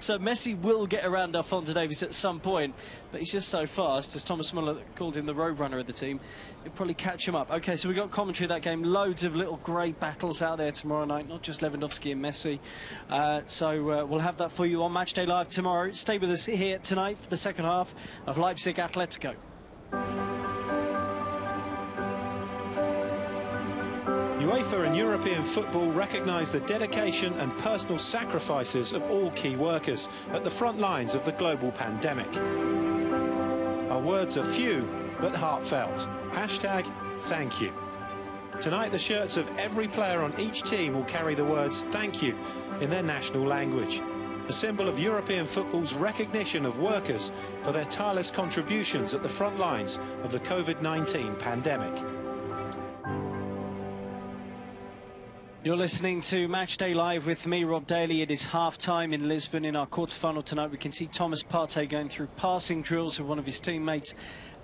so Messi will get around Alphonso Davies at some point, but he's just so fast, as Thomas Muller called him the road runner of the team. He'll probably catch him up. Okay, so we got commentary of that game. Loads of little great battles out there tomorrow night, not just Lewandowski and Messi. So we'll have that for you on Matchday Live tomorrow. Stay with us here tonight for the second half of Leipzig Atletico. UEFA and European football recognise the dedication and personal sacrifices of all key workers at the front lines of the global pandemic. Our words are few, but heartfelt. #thank you. Tonight, the shirts of every player on each team will carry the words "thank you" in their national language, a symbol of European football's recognition of workers for their tireless contributions at the front lines of the COVID-19 pandemic. You're listening to Matchday Live with me, Rob Daly. It is half-time in Lisbon. In our quarter-final tonight, we can see Thomas Partey going through passing drills with one of his teammates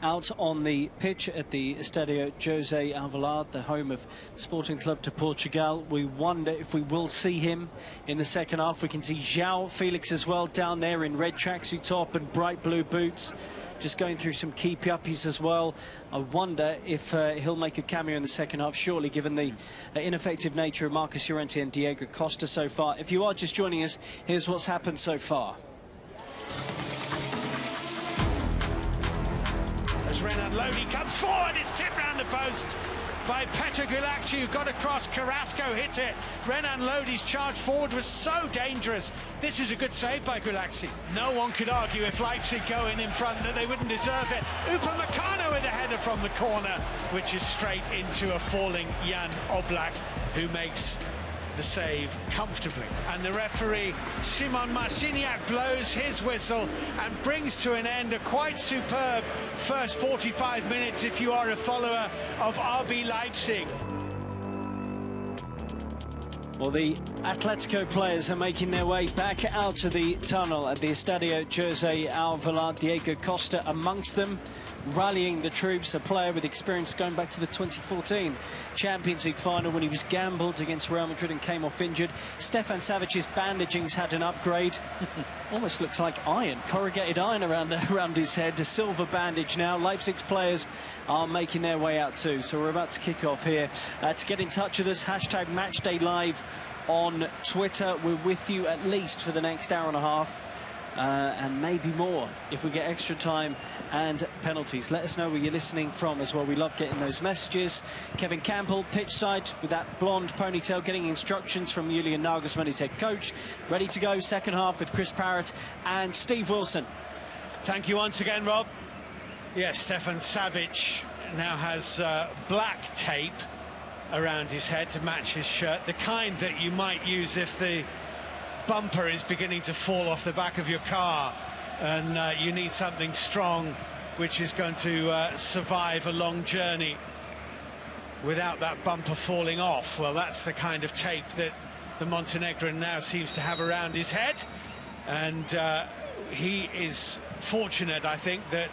out on the pitch at the Estadio José Alvalade, the home of Sporting Club de Portugal. We wonder if we will see him in the second half. We can see João Felix as well down there in red tracksuit top and bright blue boots, just going through some key puppies as well. I wonder if he'll make a cameo in the second half, surely, given the ineffective nature of Marcus Llorente and Diego Costa so far. If you are just joining us, here's what's happened so far. As Renan Lodi comes forward, it's tipped round the post by Petr Gulac, who got across. Carrasco hit it. Renan Lodi's charge forward was so dangerous. This is a good save by Gulac. No one could argue, if Leipzig go in front, that they wouldn't deserve it. Upamecano with a header from the corner, which is straight into a falling Jan Oblak, who makes the save comfortably. And the referee, Szymon Marciniak, blows his whistle and brings to an end a quite superb first 45 minutes if you are a follower of RB Leipzig. Well, the Atletico players are making their way back out of the tunnel at the Estadio José Alvalade. Diego Costa amongst them, rallying the troops, a player with experience going back to the 2014 Champions League final when he was gambled against Real Madrid and came off injured. Stefan Savic's bandaging's had an upgrade. Almost looks like iron, corrugated iron around his head. A silver bandage now. Leipzig's players are making their way out too. So we're about to kick off here. To get in touch with us, #MatchDayLive on Twitter. We're with you at least for the next hour and a half. And maybe more if we get extra time and penalties. Let us know where you're listening from as well. We love getting those messages. Kevin Campbell, pitch side with that blonde ponytail, getting instructions from Julian Nagelsmann, his head coach. Ready to go second half with Chris Parrott and Steve Wilson. Thank you once again, Rob. Yes, Stefan Savic now has black tape around his head to match his shirt, the kind that you might use if the bumper is beginning to fall off the back of your car and you need something strong which is going to survive a long journey without that bumper falling off. Well, that's the kind of tape that the Montenegrin now seems to have around his head, and he is fortunate, I think, that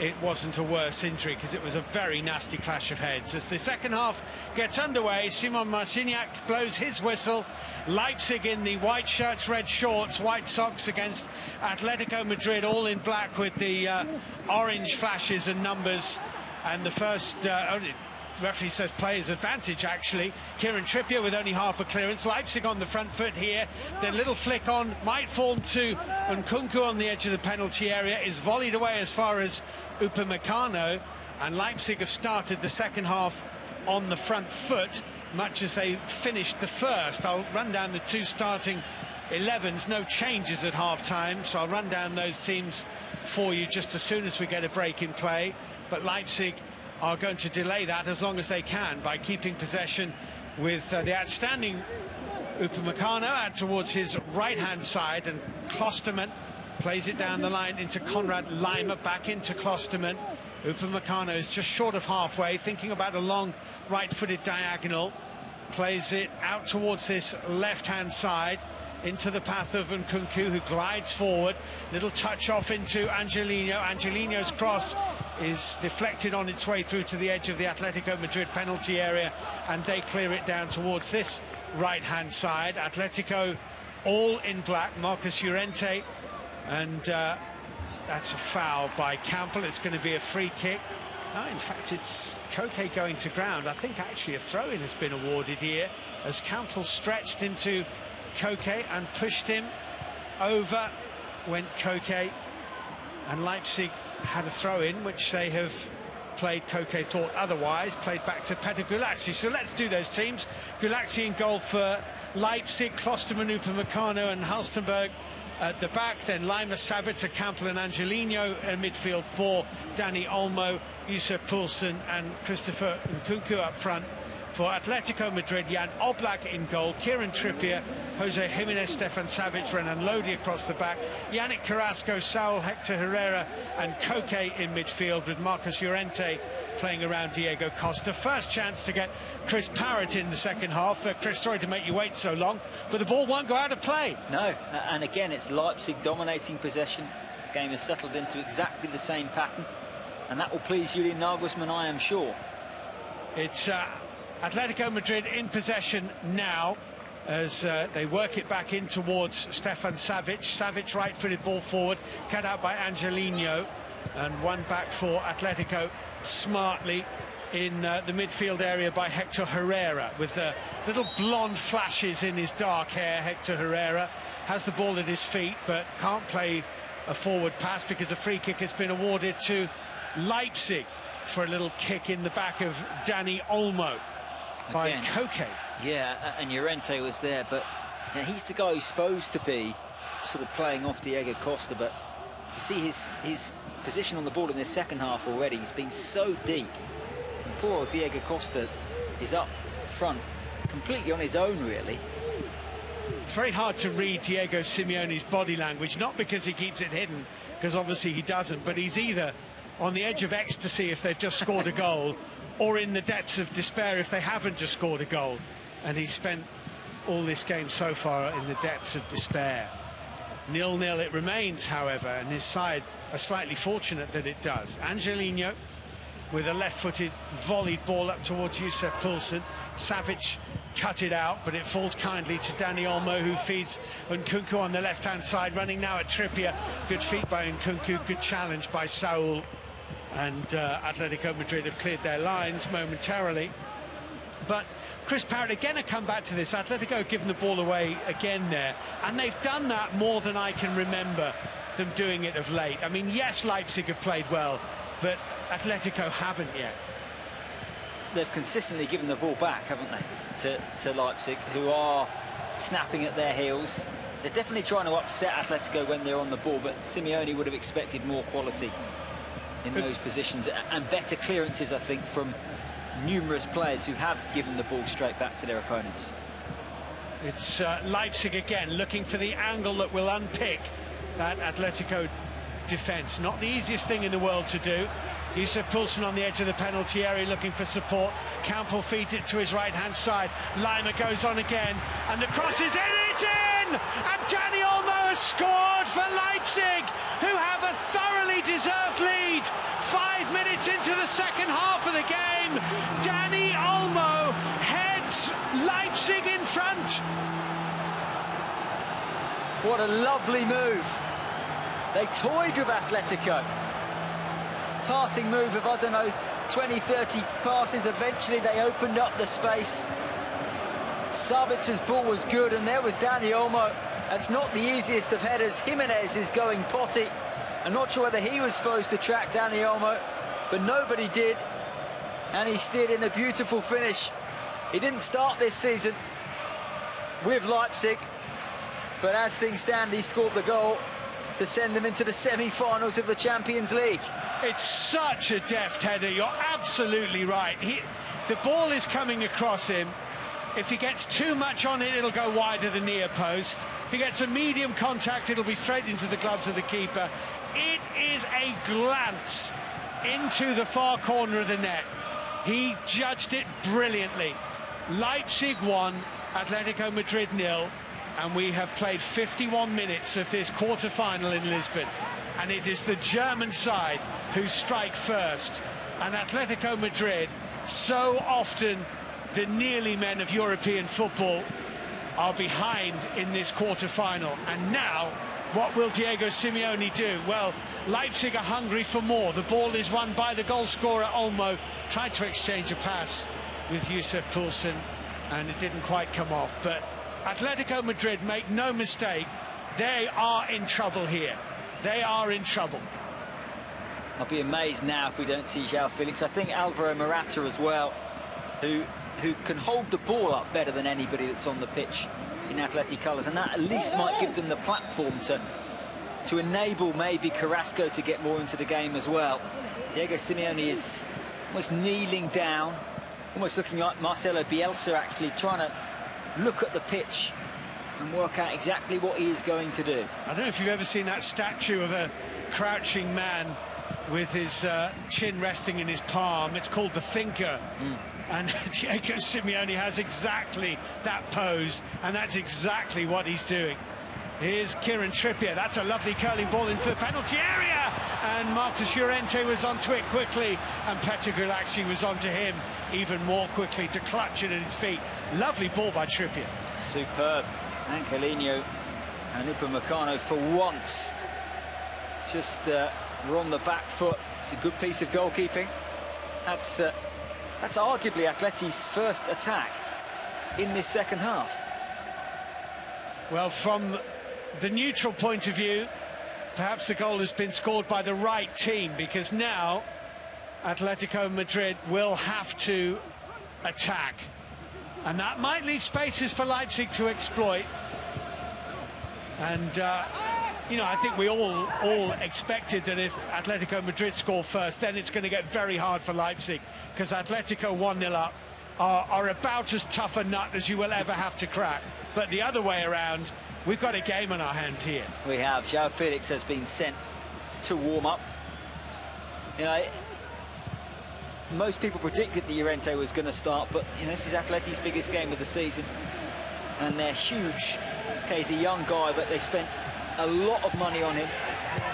it wasn't a worse injury, because it was a very nasty clash of heads. As the second half gets underway, Szymon Marciniak blows his whistle. Leipzig in the white shirts, red shorts, white socks against Atletico Madrid, all in black with the orange flashes and numbers. And the first referee says players advantage, actually. Kieran Trippier with only half a clearance. Leipzig on the front foot here. The little flick on might fall to Nkunku on the edge of the penalty area, is volleyed away as far as Upamecano, and Leipzig have started the second half on the front foot, much as they finished the first. I'll run down the two starting 11s. No changes at half-time, so I'll run down those teams for you just as soon as we get a break in play. But Leipzig are going to delay that as long as they can by keeping possession with the outstanding Upamecano out towards his right-hand side, and Klosterman plays it down the line into Konrad Laimer, back into Klosterman. Upamecano is just short of halfway, thinking about a long right-footed diagonal. Plays it out towards this left-hand side, into the path of Nkunku, who glides forward. Little touch off into Angelino. Angelino's cross is deflected on its way through to the edge of the Atletico Madrid penalty area, and they clear it down towards this right-hand side. Atletico all in black, Marcus Llorente, and that's a foul by Campbell. It's going to be a free kick. In fact, it's Koke going to ground. I think actually a throw-in has been awarded here, as Campbell stretched into Koke and pushed him over. Went Koke, and Leipzig had a throw-in, which they have played. Koke thought otherwise, played back to Peter Gulacsi. So let's do those teams. Gulacsi in goal for Leipzig, Klosterman, Upamecano and Halstenberg at the back, then Lima, Sabitzer, Campbell and Angelino in midfield for Dani Olmo, Yusuf Poulsen and Christopher Nkunku up front. For Atletico Madrid, Jan Oblak in goal, Kieran Trippier, Jose Jimenez, Stefan Savic, Renan Lodi across the back, Yannick Carrasco, Saul, Hector Herrera and Koke in midfield, with Marcus Llorente playing around Diego Costa. First chance to get Chris Parrott in the second half. Chris, sorry to make you wait so long, but the ball won't go out of play. No, and again, it's Leipzig dominating possession. The game has settled into exactly the same pattern, and that will please Julian Nagelsmann, I am sure. It's Atletico Madrid in possession now, as they work it back in towards Stefan Savic. Savic right-footed ball forward, cut out by Angelino, and one back for Atletico smartly in the midfield area by Hector Herrera, with the little blonde flashes in his dark hair. Hector Herrera has the ball at his feet but can't play a forward pass because a free kick has been awarded to Leipzig for a little kick in the back of Dani Olmo by Koke. Yeah, and Llorente was there, but he's the guy who's supposed to be sort of playing off Diego Costa, but you see his position on the ball in the second half already. He's been so deep. And poor Diego Costa is up front completely on his own, really. It's very hard to read Diego Simeone's body language, not because he keeps it hidden, because obviously he doesn't, but he's either on the edge of ecstasy if they've just scored a goal, or in the depths of despair if they haven't just scored a goal. And he's spent all this game so far in the depths of despair. 0-0 it remains, however, and his side are slightly fortunate that it does. Angelino with a left-footed volleyed ball up towards Yusuf Poulsen. Savic cut it out, but it falls kindly to Dani Olmo, who feeds Nkunku on the left-hand side, running now at Trippier. Good feet by Nkunku, good challenge by Saul. And Atletico Madrid have cleared their lines momentarily. But Chris Parrott, again, I come back to this. Atletico have given the ball away again there, and they've done that more than I can remember them doing it of late. I mean, yes, Leipzig have played well, but Atletico haven't yet. They've consistently given the ball back, haven't they, to Leipzig, who are snapping at their heels. They're definitely trying to upset Atletico when they're on the ball, but Simeone would have expected more quality in those positions and better clearances, I think, from numerous players who have given the ball straight back to their opponents. It's Leipzig again looking for the angle that will unpick that Atletico defence. Not the easiest thing in the world to do. Yusuf Poulsen on the edge of the penalty area looking for support. Campbell feeds it to his right-hand side. Lima goes on again, and the cross is in, it's in! And Dani Olmo has scored for Leipzig, who have a thoroughly deserved lead. 5 minutes into the second half of the game, Dani Olmo heads Leipzig in front. What a lovely move. They toyed with Atletico. Passing move of, I don't know, 20, 30 passes. Eventually they opened up the space. Savitz's ball was good, and there was Dani Olmo. That's not the easiest of headers. Jimenez is going potty. I'm not sure whether he was supposed to track Dani Olmo, but nobody did. And he steered in a beautiful finish. He didn't start this season with Leipzig, but as things stand, he scored the goal to send them into the semi-finals of the Champions League. It's such a deft header, you're absolutely right. The ball is coming across him. If he gets too much on it, it'll go wide of the near post. If he gets a medium contact, it'll be straight into the gloves of the keeper. It is a glance into the far corner of the net. He judged it brilliantly. Leipzig 1, Atletico Madrid 0. and we have played 51 minutes of this quarter-final in Lisbon, and it is the German side who strike first. And Atletico Madrid, so often the nearly men of European football, are behind in this quarter-final. And now, what will Diego Simeone do? Well, Leipzig are hungry for more. The ball is won by the goal scorer, Olmo. Tried to exchange a pass with Yusuf Poulsen, and it didn't quite come off. But Atletico Madrid, make no mistake, they are in trouble here. They are in trouble. I'll be amazed now if we don't see João Felix. I think Alvaro Morata as well, who can hold the ball up better than anybody that's on the pitch in Athletic colours, and that at least might give them the platform to enable maybe Carrasco to get more into the game as well. Diego Simeone is almost kneeling down, almost looking like Marcelo Bielsa, actually trying to look at the pitch and work out exactly what he is going to do. I don't know if you've ever seen that statue of a crouching man with his chin resting in his palm. It's called the Thinker. And Diego Simeone has exactly that pose, and that's exactly what he's doing. Here's Kieran Trippier. That's a lovely curling ball into the penalty area, and Marcus Llorente was onto it quickly, and Petr Gulaxi was onto him even more quickly to clutch it at his feet. Lovely ball by Trippier. Superb. Angelino and Upamecano for once just were on the back foot. It's a good piece of goalkeeping. That's arguably Atleti's first attack in this second half. Well, from the neutral point of view, perhaps the goal has been scored by the right team, because now Atletico Madrid will have to attack, and that might leave spaces for Leipzig to exploit. And you know, I think we all expected that if Atletico Madrid score first, then it's going to get very hard for Leipzig, because Atletico 1-0 up are about as tough a nut as you will ever have to crack. But the other way around, we've got a game on our hands here. We have. João Felix has been sent to warm up. You know, most people predicted that Llorente was going to start, but you know, this is Atleti's biggest game of the season, and they're huge. Okay, he's a young guy, but they spent a lot of money on him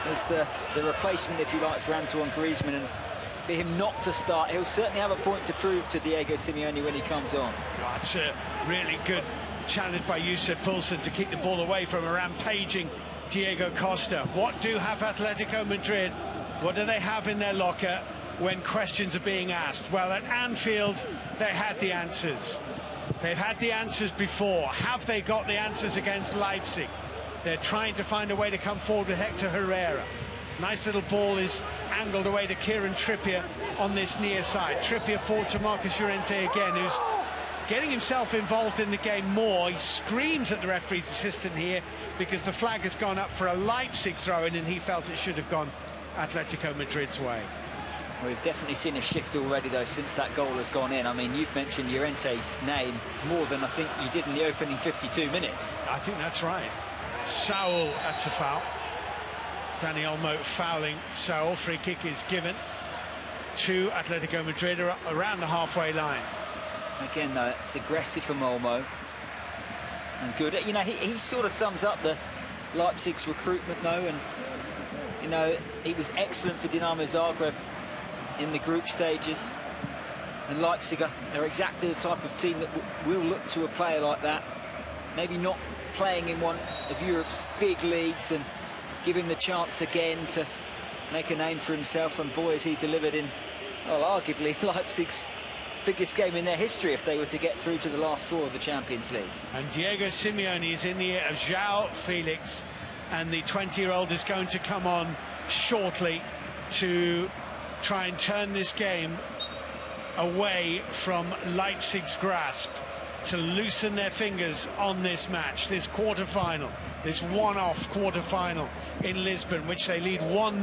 as the replacement, if you like, for Antoine Griezmann, and for him not to start, he'll certainly have a point to prove to Diego Simeone when he comes on. That's a really good challenge by Yusuf Poulsen to keep the ball away from a rampaging Diego Costa. What do have Atletico Madrid? What do they have in their locker when questions are being asked? Well, at Anfield, they had the answers. They've had the answers before. Have they got the answers against Leipzig? They're trying to find a way to come forward with Hector Herrera. Nice little ball is angled away to Kieran Trippier on this near side. Trippier forward to Marcus Llorente again, who's getting himself involved in the game more. He screams at the referee's assistant here because the flag has gone up for a Leipzig throw-in, and he felt it should have gone Atletico Madrid's way. We've definitely seen a shift already, though, since that goal has gone in. I mean, you've mentioned Llorente's name more than I think you did in the opening 52 minutes. I think that's right. Saul, that's a foul. Dani Olmo fouling Saul. Free kick is given to Atletico Madrid around the halfway line. Again, though, it's aggressive from Olmo. And good. You know, he sort of sums up the Leipzig's recruitment, though. And, you know, he was excellent for Dinamo Zagreb in the group stages. And Leipzig are exactly the type of team that will look to a player like that. Maybe not playing in one of Europe's big leagues, and give him the chance again to make a name for himself. And boy, has he delivered in, well, arguably Leipzig's biggest game in their history if they were to get through to the last four of the Champions League. And Diego Simeone is in the ear of João Felix, and the 20-year-old is going to come on shortly to try and turn this game away from Leipzig's grasp, to loosen their fingers on this match, this quarter-final, this one-off quarter-final in Lisbon, which they lead 1-0.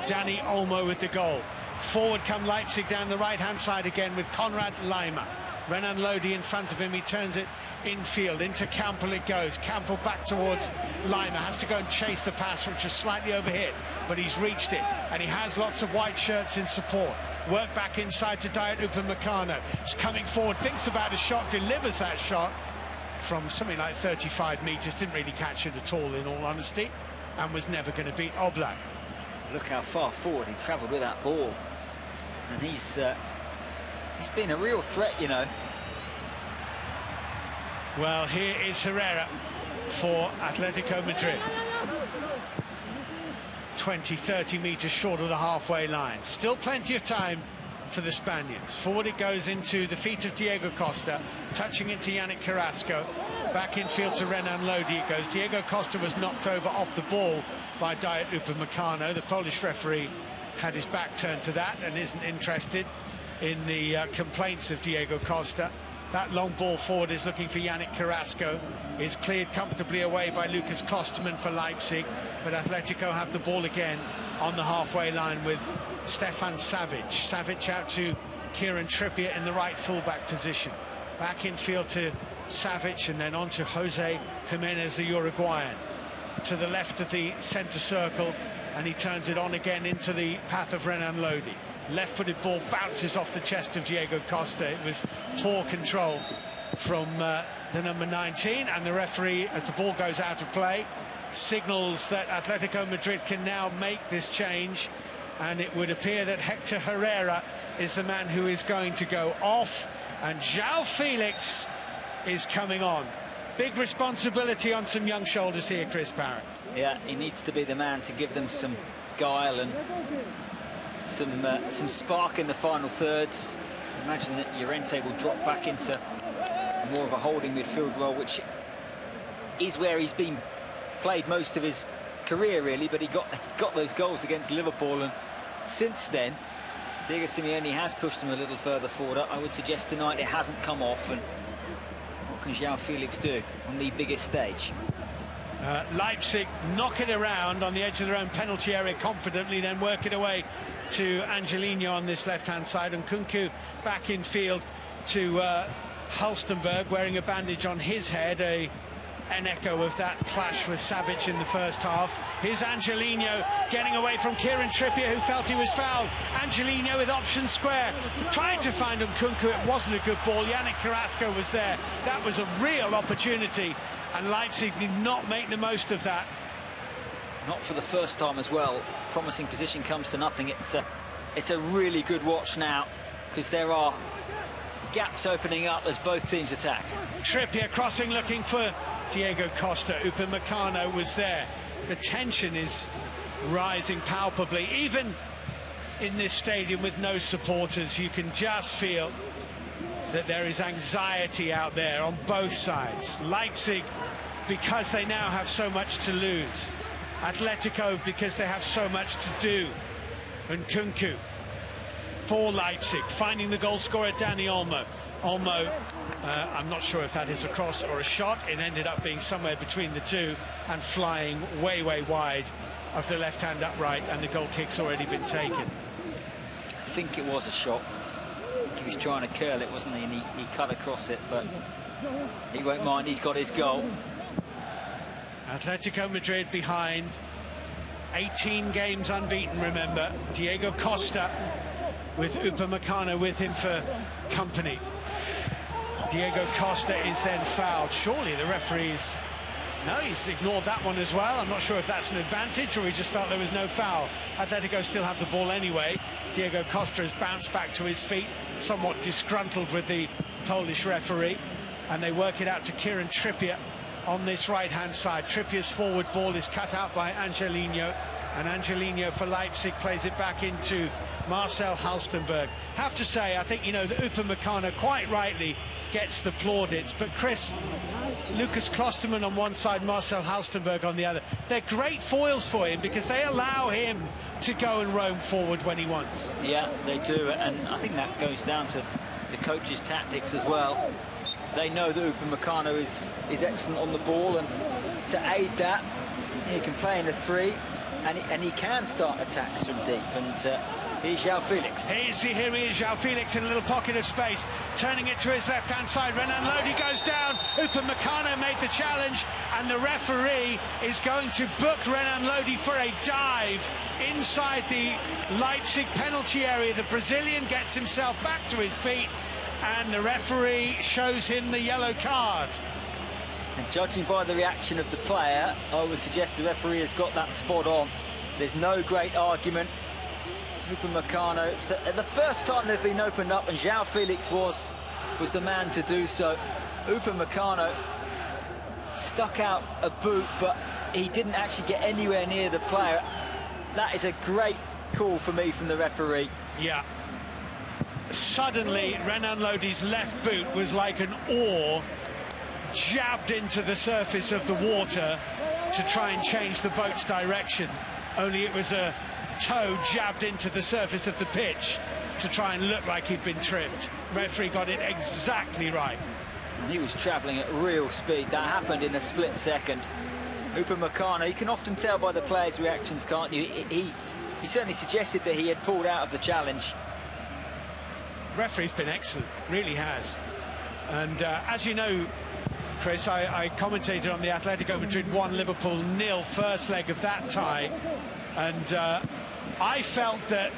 Dani Olmo with the goal. Forward come Leipzig down the right-hand side again with Konrad Laimer. Renan Lodi in front of him, he turns it infield, into Campbell it goes. Campbell back towards Laimer, has to go and chase the pass, which is slightly overhit, but he's reached it, and he has lots of white shirts in support. Work back inside to Dayot Upamecano. It's coming forward, thinks about a shot, delivers that shot, from something like 35 metres, didn't really catch it at all, in all honesty, and was never going to beat Oblak. Look how far forward he travelled with that ball, and he's been a real threat, you know. Well, here is Herrera for Atletico Madrid. 20-30 metres short of the halfway line. Still plenty of time for the Spaniards. Forward it goes into the feet of Diego Costa, touching it to Yannick Carrasco. Back infield to Renan Lodi it goes. Diego Costa was knocked over off the ball by Dayot Upamecano. The Polish referee had his back turned to that and isn't interested in the complaints of Diego Costa. That long ball forward is looking for Yannick Carrasco. Is cleared comfortably away by Lucas Klostermann for Leipzig, but Atletico have the ball again on the halfway line with Stefan Savic. Savic out to Kieran Trippier in the right fullback position. Back infield to Savic and then on to Jose Jimenez, the Uruguayan. To the left of the centre circle, and he turns it on again into the path of Renan Lodi. Left-footed ball bounces off the chest of Diego Costa. It was poor control from the number 19, and the referee, as the ball goes out of play, signals that Atletico Madrid can now make this change, and it would appear that Hector Herrera is the man who is going to go off, and João Felix is coming on. Big responsibility on some young shoulders here, Chris Barrett. Yeah, he needs to be the man to give them some guile and some spark in the final thirds. Imagine that Llorente will drop back into more of a holding midfield role, which is where he's been played most of his career, really, but he got those goals against Liverpool, and since then Diego Simeone has pushed him a little further forward. I would suggest tonight it hasn't come off, and what can João Felix do on the biggest stage? Leipzig knock it around on the edge of their own penalty area confidently, then work it away to Angelino on this left-hand side, and Kunku back in field to Halstenberg, wearing a bandage on his head, an echo of that clash with Savic in the first half. Here's Angelino getting away from Kieran Trippier, who felt he was fouled. Angelino with option square, trying to find Kunku. It wasn't a good ball. Yannick Carrasco was there. That was a real opportunity, and Leipzig did not make the most of that. Not for the first time as well. Promising position comes to nothing. It's a really good watch now, because there are gaps opening up as both teams attack. Trippier crossing, looking for Diego Costa. Upamecano was there. The tension is rising palpably. Even in this stadium with no supporters, you can just feel that there is anxiety out there on both sides. Leipzig, because they now have so much to lose. Atletico, because they have so much to do. And Kunku for Leipzig, finding the goal scorer Dani Olmo. Olmo, I'm not sure if that is a cross or a shot. It ended up being somewhere between the two and flying way, way wide of the left-hand upright, and the goal kick's already been taken. I think it was a shot. I think he was trying to curl it, wasn't he? And he cut across it, but he won't mind. He's got his goal. Atletico Madrid behind, 18 games unbeaten, remember. Diego Costa with Upamecano with him for company. Diego Costa is then fouled. Surely the referees... No, he's ignored that one as well. I'm not sure if that's an advantage or he just felt there was no foul. Atletico still have the ball anyway. Diego Costa has bounced back to his feet, somewhat disgruntled with the Polish referee, and they work it out to Kieran Trippier on this right-hand side. Trippier's forward ball is cut out by Angelino, and Angelino for Leipzig plays it back into Marcel Halstenberg. Have to say, I think, you know, the Upamecano quite rightly gets the plaudits, but Chris, Lucas Klostermann on one side, Marcel Halstenberg on the other, they're great foils for him because they allow him to go and roam forward when he wants. Yeah, they do, and I think that goes down to the coach's tactics as well. They know that Upamecano is excellent on the ball, and to aid that, he can play in a three, and he can start attacks from deep. And here's João Felix. Here he is, João Felix in a little pocket of space, turning it to his left-hand side. Renan Lodi goes down. Upamecano made the challenge, and the referee is going to book Renan Lodi for a dive inside the Leipzig penalty area. The Brazilian gets himself back to his feet, and the referee shows him the yellow card. And judging by the reaction of the player, I would suggest the referee has got that spot on. There's no great argument. Upamecano, the first time they've been opened up, and João Felix was the man to do so. Upamecano stuck out a boot, but he didn't actually get anywhere near the player. That is a great call for me from the referee. Yeah. Suddenly, Renan Lodi's left boot was like an oar jabbed into the surface of the water to try and change the boat's direction. Only it was a toe jabbed into the surface of the pitch to try and look like he'd been tripped. Referee got it exactly right. He was travelling at real speed. That happened in a split second. Upamecano, you can often tell by the players' reactions, can't you? He certainly suggested that he had pulled out of the challenge. Referee's been excellent, really has. And as you know, Chris, I commentated on the Atletico Madrid 1, Liverpool 0 first leg of that tie, and I felt that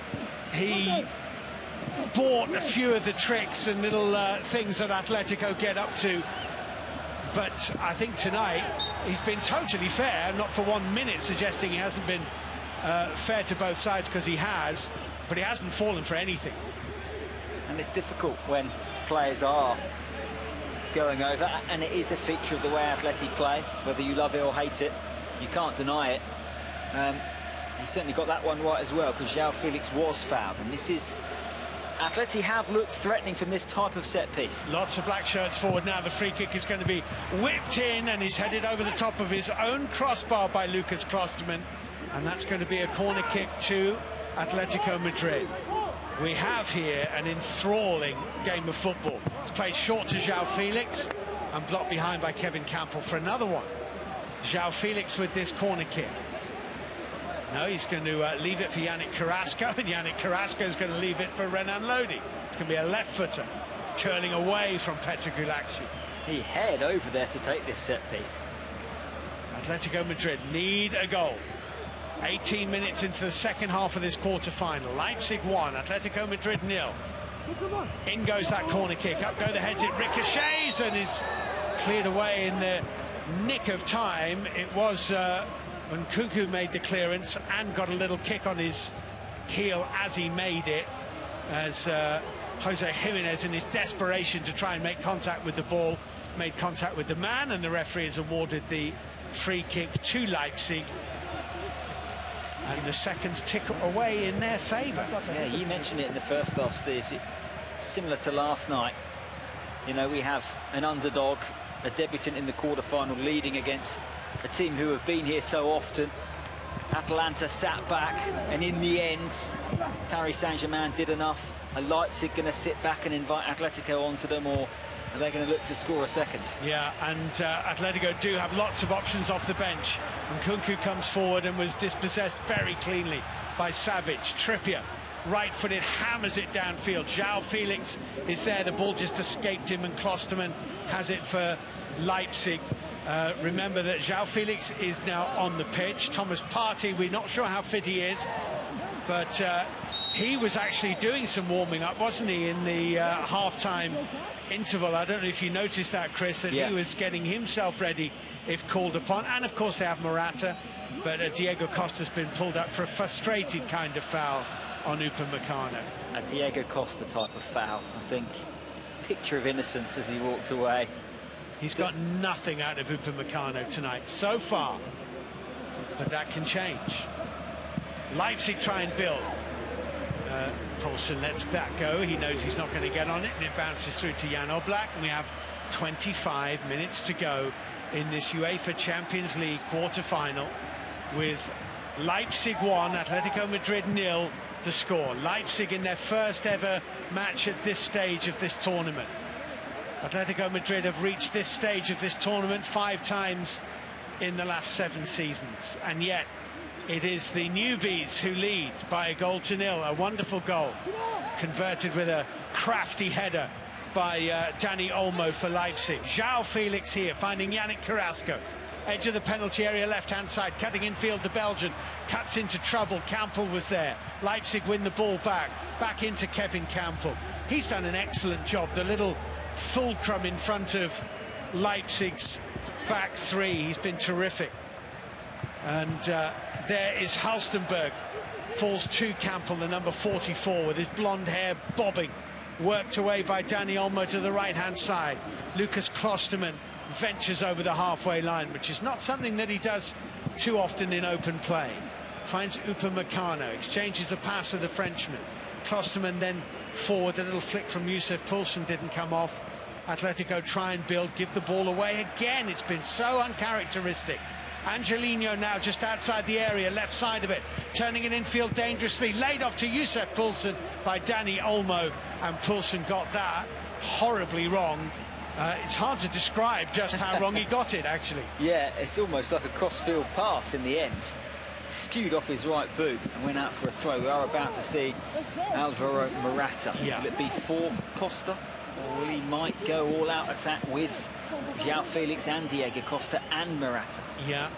he bought a few of the tricks and little things that Atletico get up to, but I think tonight he's been totally fair, not for 1 minute suggesting he hasn't been fair to both sides, because he has, but he hasn't fallen for anything. And it's difficult when players are going over, and it is a feature of the way Atleti play, whether you love it or hate it. You can't deny it. He certainly got that one right as well, because João Felix was fouled, and this is... Atleti have looked threatening from this type of set piece. Lots of black shirts forward now. The free kick is going to be whipped in, and he's headed over the top of his own crossbar by Lucas Klostermann, and that's going to be a corner kick to Atletico Madrid. We have here an enthralling game of football. It's played short to João Felix and blocked behind by Kevin Campbell for another one. João Felix with this corner kick. No, he's going to leave it for Yannick Carrasco, and Yannick Carrasco is going to leave it for Renan Lodi. It's going to be a left footer curling away from Petr Gulaxi. He headed over there to take this set piece. Atletico Madrid need a goal. 18 minutes into the second half of this quarter-final. Leipzig 1, Atletico Madrid 0. In goes that corner kick. Up go the heads. It ricochets and is cleared away in the nick of time. It was when Nkunku made the clearance and got a little kick on his heel as he made it, as Jose Jimenez, in his desperation to try and make contact with the ball, made contact with the man, and the referee has awarded the free kick to Leipzig. And the seconds tick away in their favour. Yeah, you mentioned it in the first half, Steve. Similar to last night, you know, we have an underdog, a debutant in the quarter-final, leading against a team who have been here so often. Atalanta sat back, and in the end, Paris Saint-Germain did enough. Are Leipzig going to sit back and invite Atletico onto them, or are they going to look to score a second? Yeah, and Atletico do have lots of options off the bench. Nkunku comes forward and was dispossessed very cleanly by Savic. Trippier, right-footed, hammers it downfield. João Felix is there, the ball just escaped him, and Klostermann has it for Leipzig. Remember that João Felix is now on the pitch. Thomas Partey, we're not sure how fit he is, but he was actually doing some warming up, wasn't he, in the half-time interval. I don't know if you noticed that, Chris, that he was getting himself ready if called upon. And of course they have Morata, but Diego Costa's been pulled up for a frustrated kind of foul on Upamecano. A Diego Costa type of foul, I think. Picture of innocence as he walked away. He's got nothing out of Upamecano tonight so far, but that can change. Leipzig try and build. Paulsen lets that go. He knows he's not going to get on it, and it bounces through to Jan Oblak, and we have 25 minutes to go in this UEFA Champions League quarter-final, with Leipzig 1, Atletico Madrid 0 the score. Leipzig in their first ever match at this stage of this tournament. Atletico Madrid have reached this stage of this tournament 5 times in the last 7 seasons, and yet it is the newbies who lead by 1-0. A wonderful goal converted with a crafty header by Dani Olmo for Leipzig. João Felix here finding Yannick Carrasco, edge of the penalty area, left-hand side, cutting infield. The Belgian cuts into trouble. Campbell was there. Leipzig win the ball back into Kevin Campbell. He's done an excellent job, the little fulcrum in front of Leipzig's back three, he's been terrific. And there is Halstenberg, falls to Campbell, the number 44, with his blonde hair bobbing, worked away by Danny Olmo to the right-hand side. Lucas Klosterman ventures over the halfway line, which is not something that he does too often in open play. Finds Upamecano, exchanges a pass with the Frenchman. Klosterman then forward, a little flick from Yusuf Poulsen didn't come off. Atletico try and build, give the ball away again. It's been so uncharacteristic. Angelino now just outside the area, left side of it, turning it infield dangerously, laid off to Yusuf Poulsen by Danny Olmo, and Poulsen got that horribly wrong. It's hard to describe just how wrong he got it, actually. Yeah, it's almost like a cross-field pass in the end. Skewed off his right boot and went out for a throw. We are about to see Alvaro Morata. Yeah. Will it be for Costa, or he might go all-out attack with João Felix and Diego Costa and Morata? Yeah,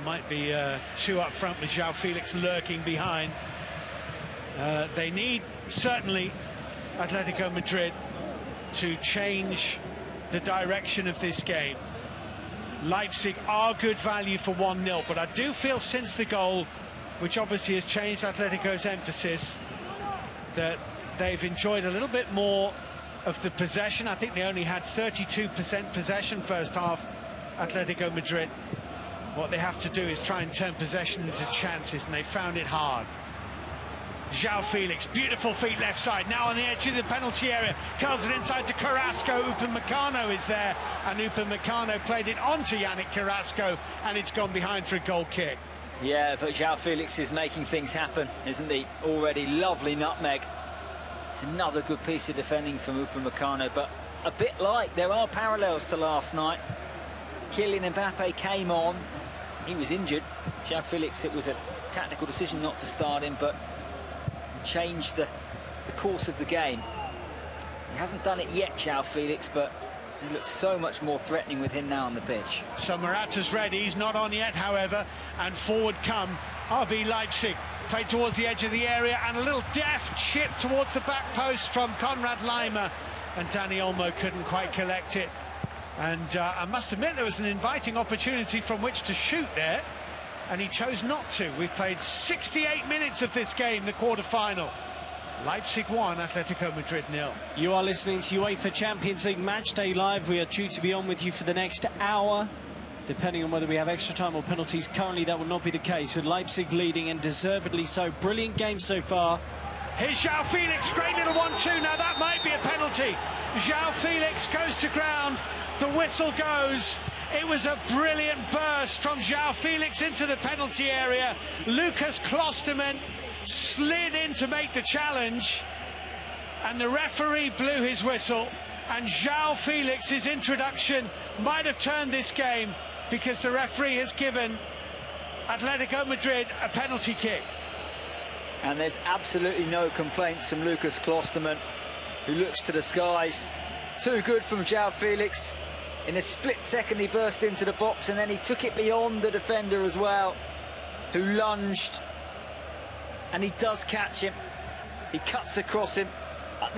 might be two up front with João Felix lurking behind. They need, certainly, Atletico Madrid to change the direction of this game. Leipzig are good value for 1-0, but I do feel since the goal, which obviously has changed Atletico's emphasis, that they've enjoyed a little bit more of the possession. I think they only had 32% possession first half, Atletico Madrid. What they have to do is try and turn possession into chances, and they found it hard. João Felix, beautiful feet left side, now on the edge of the penalty area, curls it inside to Carrasco. Upamecano is there, and Upamecano played it onto Yannick Carrasco, and it's gone behind for a goal kick. Yeah, but João Felix is making things happen, isn't he? Already lovely nutmeg. It's another good piece of defending from Upamecano, but a bit like there are parallels to last night. Kylian Mbappe came on, he was injured. João Felix, it was a tactical decision not to start him, but changed the course of the game. He hasn't done it yet, João Felix, but he looks so much more threatening with him now on the pitch. So Morata's ready, he's not on yet, however, and forward come RB Leipzig. Played towards the edge of the area, and a little deft chip towards the back post from Konrad Laimer, and Danny Olmo couldn't quite collect it. And I must admit, there was an inviting opportunity from which to shoot there, and he chose not to. We've played 68 minutes of this game, the quarter-final. Leipzig 1, Atletico Madrid 0. You are listening to UEFA Champions League Matchday Live. We are due to be on with you for the next hour, depending on whether we have extra time or penalties. Currently, that will not be the case, with Leipzig leading, and deservedly so. Brilliant game so far. Here's João Felix, great little 1-2. Now that might be a penalty. João Felix goes to ground, the whistle goes. It was a brilliant burst from João Felix into the penalty area. Lucas Klosterman slid in to make the challenge, and the referee blew his whistle, and João Felix's introduction might have turned this game, because the referee has given Atletico Madrid a penalty kick. And there's absolutely no complaints from Lucas Klosterman, who looks to the skies. Too good from João Felix. In a split second he burst into the box, and then he took it beyond the defender as well, who lunged, and he does catch him. He cuts across him.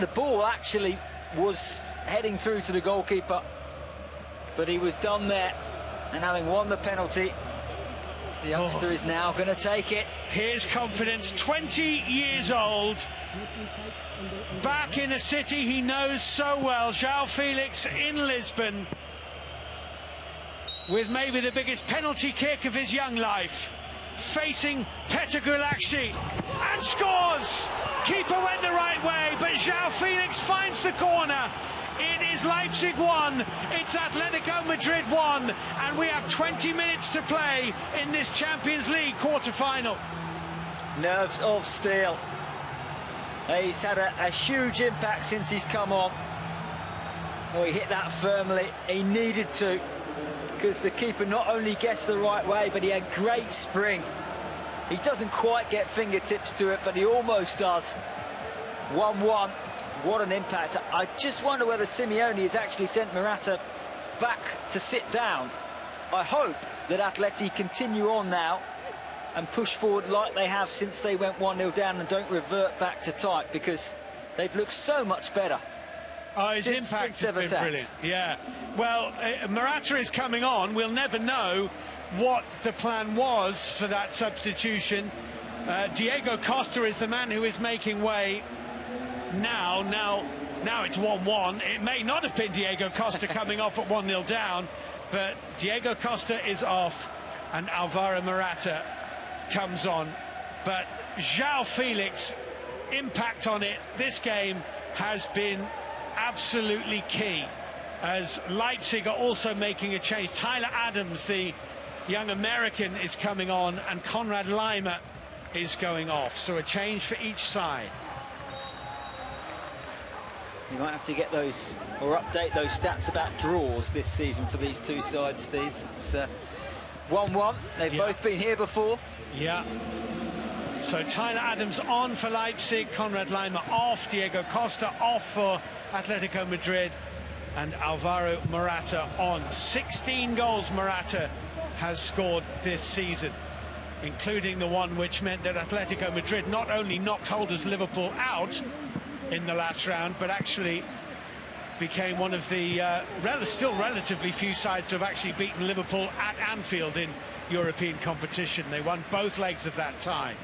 The ball actually was heading through to the goalkeeper, but he was done there, and having won the penalty, the youngster is now going to take it. Here's confidence, 20 years old, back in a city he knows so well. João Felix in Lisbon, with maybe the biggest penalty kick of his young life, facing Petr Gulakshi, and scores! Keeper went the right way, but João Felix finds the corner. It is Leipzig 1, it's Atletico Madrid 1, and we have 20 minutes to play in this Champions League quarter-final. Nerves of steel. He's had a huge impact since he's come on. Oh, he hit that firmly. He needed to, because the keeper not only gets the right way, but he had great spring. He doesn't quite get fingertips to it, but he almost does. 1-1. What an impact. I just wonder whether Simeone has actually sent Morata back to sit down. I hope that Atleti continue on now and push forward like they have since they went 1-0 down, and don't revert back to type, because they've looked so much better. Oh, his impact has been brilliant. Yeah. Well, Morata is coming on. We'll never know what the plan was for that substitution. Diego Costa is the man who is making way now. Now it's 1-1. It may not have been Diego Costa coming off at 1-0 down, but Diego Costa is off and Alvaro Morata comes on. But João Felix, impact on it, this game has been absolutely key, as Leipzig are also making a change. Tyler Adams, the young American, is coming on, and Konrad Laimer is going off. So a change for each side. You might have to get those, or update those stats about draws this season for these two sides, Steve. It's 1-1. They've both been here before. Yeah. So Tyler Adams on for Leipzig, Konrad Laimer off, Diego Costa off for Atletico Madrid, and Alvaro Morata on. 16 goals Morata has scored this season, including the one which meant that Atletico Madrid not only knocked holders Liverpool out in the last round, but actually became one of the still relatively few sides to have actually beaten Liverpool at Anfield in European competition. They won both legs of that tie.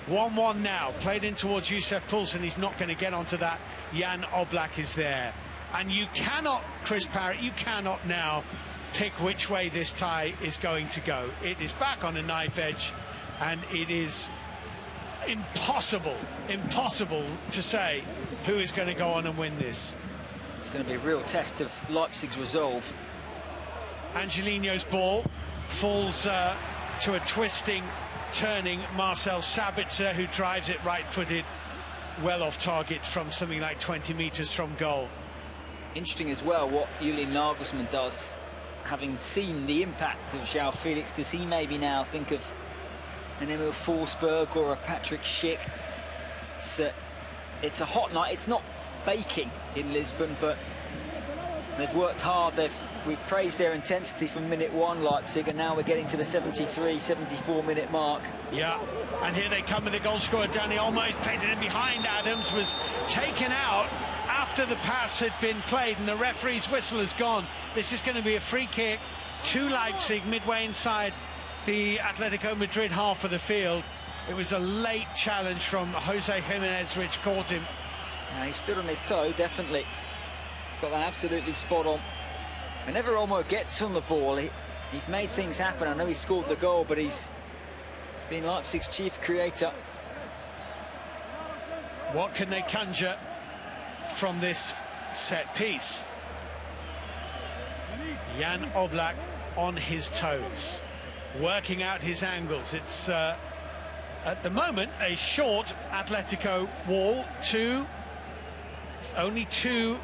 1-1 now, played in towards Youssef Poulsen. He's not going to get onto that. Jan Oblak is there. And you cannot, Chris Parrott, you cannot now pick which way this tie is going to go. It is back on a knife edge, and it is impossible to say who is going to go on and win this. It's going to be a real test of Leipzig's resolve. Angelino's ball falls to a twisting, turning Marcel Sabitzer, who drives it right-footed, well off target from something like 20 meters from goal. Interesting as well what Julian Nagelsmann does, having seen the impact of João Felix. Does he maybe now think of an Emil Forsberg or a Patrick Schick? It's a hot night. It's not baking in Lisbon, but they've worked hard. We've praised their intensity from minute one, Leipzig, and now we're getting to the 74 minute mark. Yeah, and here they come with the goal scorer. Danny Olmo played it in behind. Adams was taken out after the pass had been played, and the referee's whistle has gone. This is going to be a free kick to Leipzig midway inside the Atletico Madrid half of the field. It was a late challenge from Jose Jimenez which caught him. Now, he stood on his toe, definitely. He's got that absolutely spot on. Whenever Olmo gets on the ball, he's made things happen. I know he scored the goal, but he's been Leipzig's chief creator. What can they conjure from this set piece? Jan Oblak on his toes, working out his angles. It's at the moment a short Atletico wall, only two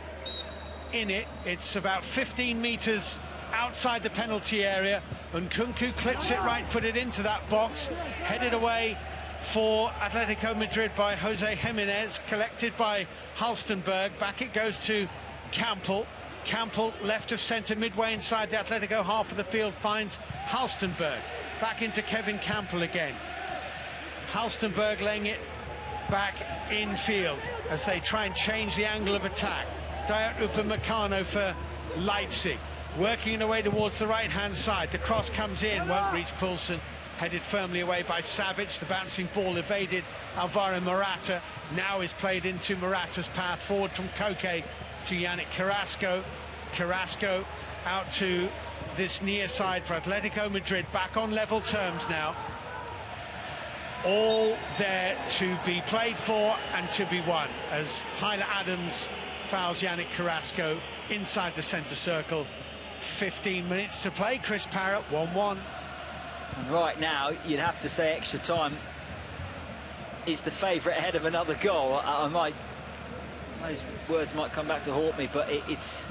in it. It's about 15 meters outside the penalty area, and Nkunku clips it right-footed into that box, headed away for Atletico Madrid by Jose Jimenez, collected by Halstenberg. Back it goes to Campbell. Campbell, left of centre, midway inside the Atletico half of the field, finds Halstenberg. Back into Kevin Campbell again. Halstenberg laying it back infield as they try and change the angle of attack. Dayot Upamecano for Leipzig, working away towards the right-hand side. The cross comes in, won't reach Poulsen. Headed firmly away by Savic. The bouncing ball evaded Alvaro Morata. Now is played into Morata's path forward from Koke to Yannick Carrasco. Carrasco out to this near side for Atletico Madrid, back on level terms now. All there to be played for and to be won, as Tyler Adams fouls Yannick Carrasco inside the centre circle. 15 minutes to play, Chris Parrott, 1-1. And right now, you'd have to say extra time is the favourite ahead of another goal. Those words might come back to haunt me, but it's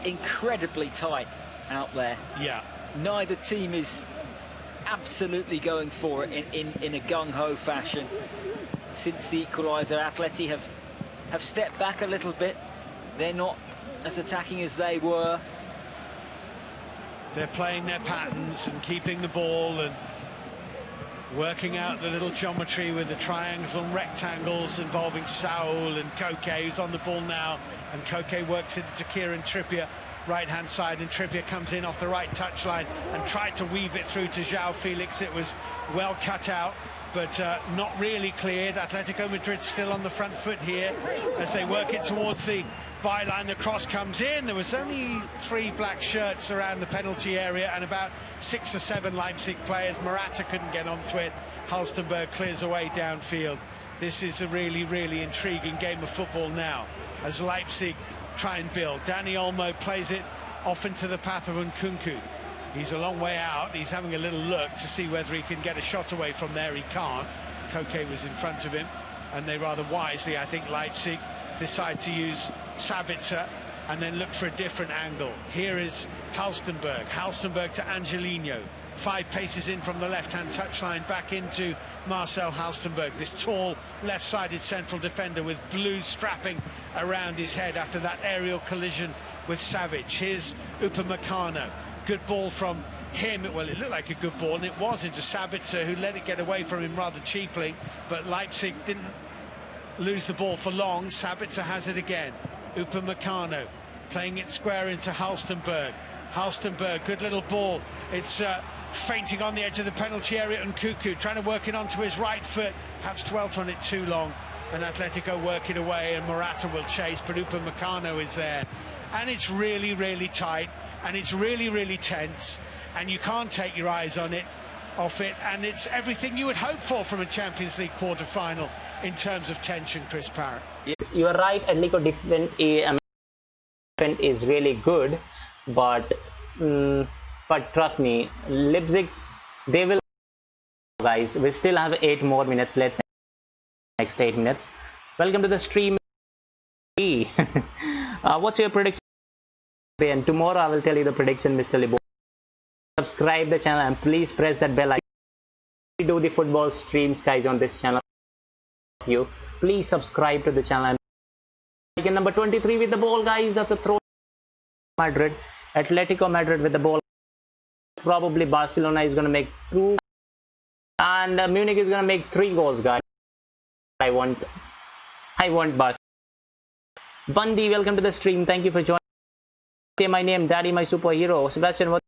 incredibly tight out there. Yeah. Neither team is absolutely going for it in a gung-ho fashion. Since the equaliser, Atleti have stepped back a little bit. They're not as attacking as they were. They're playing their patterns and keeping the ball, and working out the little geometry with the triangles and rectangles involving Saul and Koke, who's on the ball now, and Koke works it into Kieran Trippier, right-hand side, and Trippier comes in off the right touchline and tried to weave it through to João Felix. It was well cut out, but not really cleared. Atletico Madrid still on the front foot here as they work it towards the byline. The cross comes in. There was only 3 black shirts around the penalty area and about 6 or 7 Leipzig players. Morata couldn't get onto it. Halstenberg clears away downfield. This is a really, really intriguing game of football now as Leipzig try and build. Dani Olmo plays it off into the path of Nkunku. He's a long way out. He's having a little look to see whether he can get a shot away from there. He can't. Koke was in front of him, and they rather wisely, I think, Leipzig decide to use Sabitzer and then look for a different angle. Here is Halstenberg. Halstenberg to Angelino. 5 paces in from the left-hand touchline, back into Marcel Halstenberg, this tall left-sided central defender with blue strapping around his head after that aerial collision with Savic. Here's Upamecano. Good ball from him. Well, it looked like a good ball, and it was, into Sabitzer, who let it get away from him rather cheaply, but Leipzig didn't lose the ball for long. Sabitzer has it again. Upamecano playing it square into Halstenberg. Halstenberg, good little ball. It's fainting on the edge of the penalty area, and Nkunku trying to work it onto his right foot, perhaps dwelt on it too long, and Atletico work it away, and Morata will chase, but Upamecano is there, and it's really, really tight, and it's really, really tense, and you can't take your eyes off it, and it's everything you would hope for from a Champions League quarter-final in terms of tension, Chris Parrott. You are right, Atletico defense is really good, but trust me, Leipzig, they will, guys. We still have 8 more minutes. Let's say next 8 minutes. Welcome to the stream. What's your prediction? And tomorrow I will tell you the prediction, Mr. Libo. Subscribe the channel and please press that bell icon. We do the football streams, guys, on this channel. Please subscribe to the channel. Icon number 23 with the ball, guys. That's a throw. Madrid, Atletico Madrid with the ball. Probably Barcelona is going to make 2, and Munich is going to make 3 goals, guys. I want Barcelona. Bundy, welcome to the stream. Thank you for joining. Say my name, Daddy, my superhero. Sebastian, what?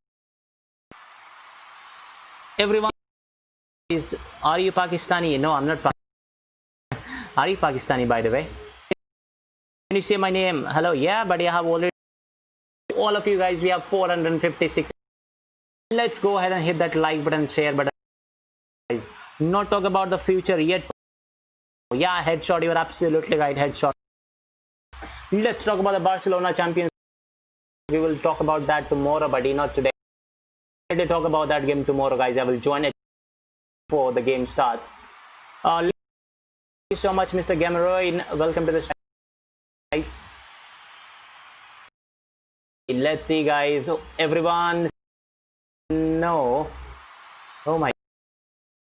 Everyone is. Are you Pakistani? No, I'm not Pakistani. Are you Pakistani, by the way? Can you say my name? Hello, yeah, buddy. I have already. All of you guys, we have 456. Let's go ahead and hit that like button, share button, guys. Not talk about the future yet. Yeah, headshot, you're absolutely right, headshot. Let's talk about the Barcelona Champions. We will talk about that tomorrow, buddy, not today. We'll talk about that game tomorrow, guys. I will join it before the game starts. Thank you so much, Mr. Gameroy. Welcome to the stream, guys. Let's see, guys. Everyone. No. Oh my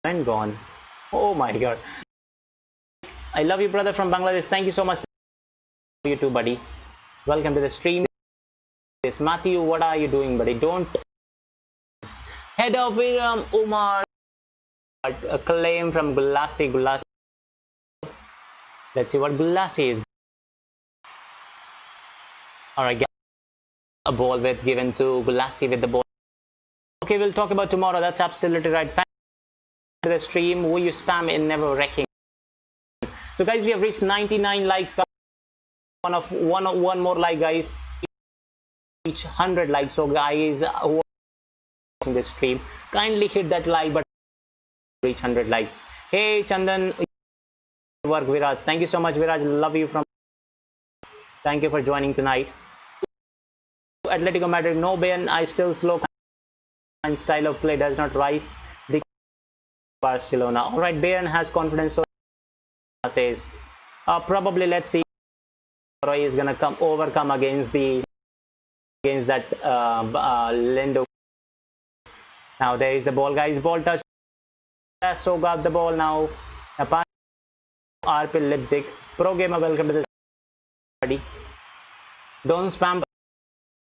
god. Gone. Oh my god. I love you, brother, from Bangladesh. Thank you so much. You too, buddy. Welcome to the stream. Yes, Matthew, what are you doing, buddy? Don't. Head of William Umar. A claim from Gulassi. Let's see what Gulassi is. Alright, a ball with given to Gulassi with the ball. Okay, we'll talk about tomorrow. That's absolutely right. The stream, who you spam in never wrecking. So guys, we have reached 99 likes. One more like, guys. Reach 100 likes. So guys who are watching this stream, kindly hit that like button. Reach 100 likes. Hey Chandan, work Viraj. Thank you so much, Viraj. Love you from. Thank you for joining tonight. Atletico Madrid, no Ben. I still slow. And style of play does not rise the Barcelona. All right, Bayern has confidence. So says probably, let's see. Roy is gonna overcome against that Lendo. Now there is the ball, guys. Ball touch. So got the ball now. RP Leipzig. Pro gamer, welcome to the study. Don't spam.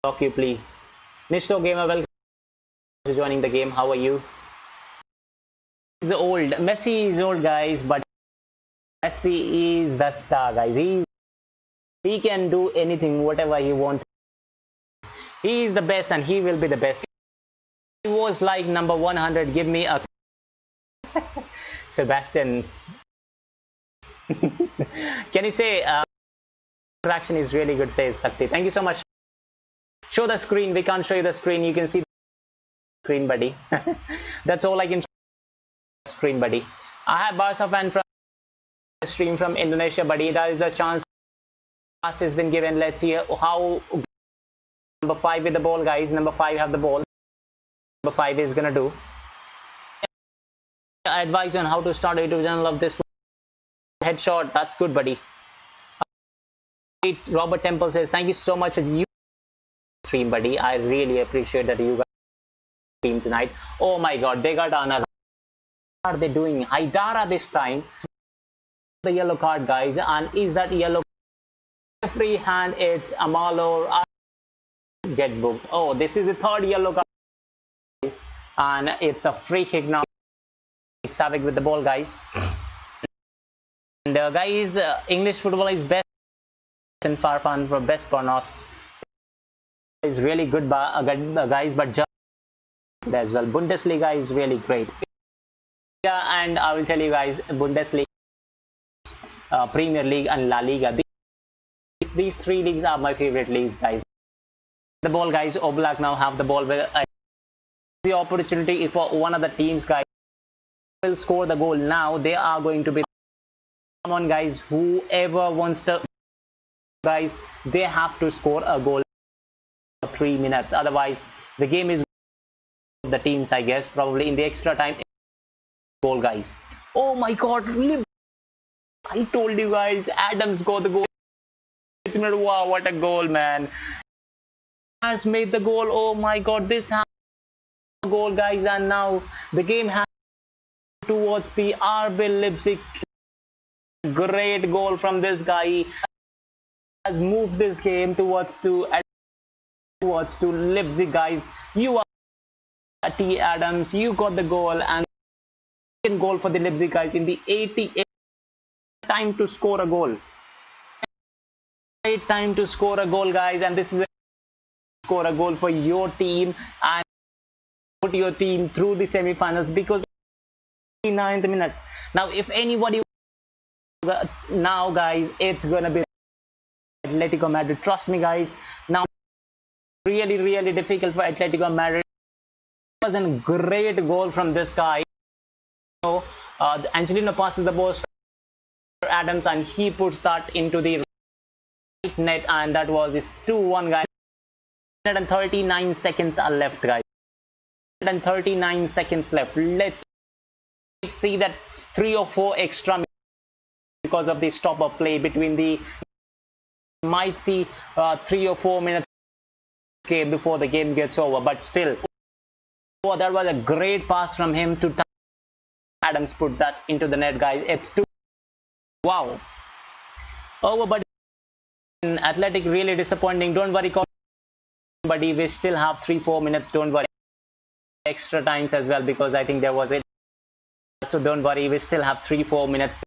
Talk you, please. Nisto gamer, welcome to joining the game. How are you? He's old. Messi is old, guys, but Messi is the star, guys. He can do anything, whatever he wants. He is the best, and he will be the best. He was like number 100. Give me a Sebastian. Can you say interaction is really good, says Sakti. Thank you so much. Show the screen. We can't show you the screen. You can see the screen, buddy. That's all I can show the screen, buddy. I have Barca fan from the stream from Indonesia, buddy. There is a chance pass has been given. Let's see how number 5 with the ball, guys. Number 5 have the ball. Number 5 is gonna do. Advice on how to start a YouTube channel of this headshot. That's good, buddy. Robert Temple says thank you so much for you stream, buddy. I really appreciate that you guys stream tonight. Oh my god, they got another. What are they doing? Haidara this time. The yellow card, guys. And is that yellow free hand? It's Amalo. Get booked. Oh, this is the third yellow card, guys. And it's a free kick now. Savik with the ball, guys. And guys, English football is best. And Farfan for best Barnos is really good, guys, but just as well. Bundesliga is really great. And I will tell you guys, Bundesliga, Premier League, and La Liga. These three leagues are my favorite leagues, guys. The ball, guys. Oblak now have the ball. The opportunity for one of the teams, guys, will score the goal. Now they are going to be. Come on, guys. Whoever wants to. Guys, they have to score a goal for 3 minutes. Otherwise, the game is the teams, I guess, probably in the extra time. Goal, guys. Oh my god, I told you guys, Adams got the goal. Wow, what a goal, man. Has made the goal. Oh my god, this has a goal, guys, and now the game has towards the RB Leipzig. Great goal from this guy. Has moved this game towards to Leipzig, guys. You are T. Adams. You got the goal, and second goal for the Leipzig, guys, in the 88th time to score a goal. Great time to score a goal, guys, and this is a score a goal for your team and put your team through the semi-finals because 9th minute. Now, if anybody now, guys, it's gonna be Atletico Madrid. Trust me, guys. Now, really difficult for Atletico Madrid. It was a great goal from this guy. So, Angelino passes the ball to Adams, and he puts that into the right net, and that was his 2-1, guys. 139 seconds are left, guys. 139 seconds left. Let's see that 3 or 4 extra minutes because of the stopper play between the. Might see 3 or 4 minutes before the game gets over, but still, oh, that was a great pass from him to Adams. Put that into the net, guys. It's 2. Wow. Over, but Athletic really disappointing. Don't worry, buddy. We still have 3-4 minutes. Don't worry. Extra times as well because I think there was it. So don't worry. We still have 3-4 minutes.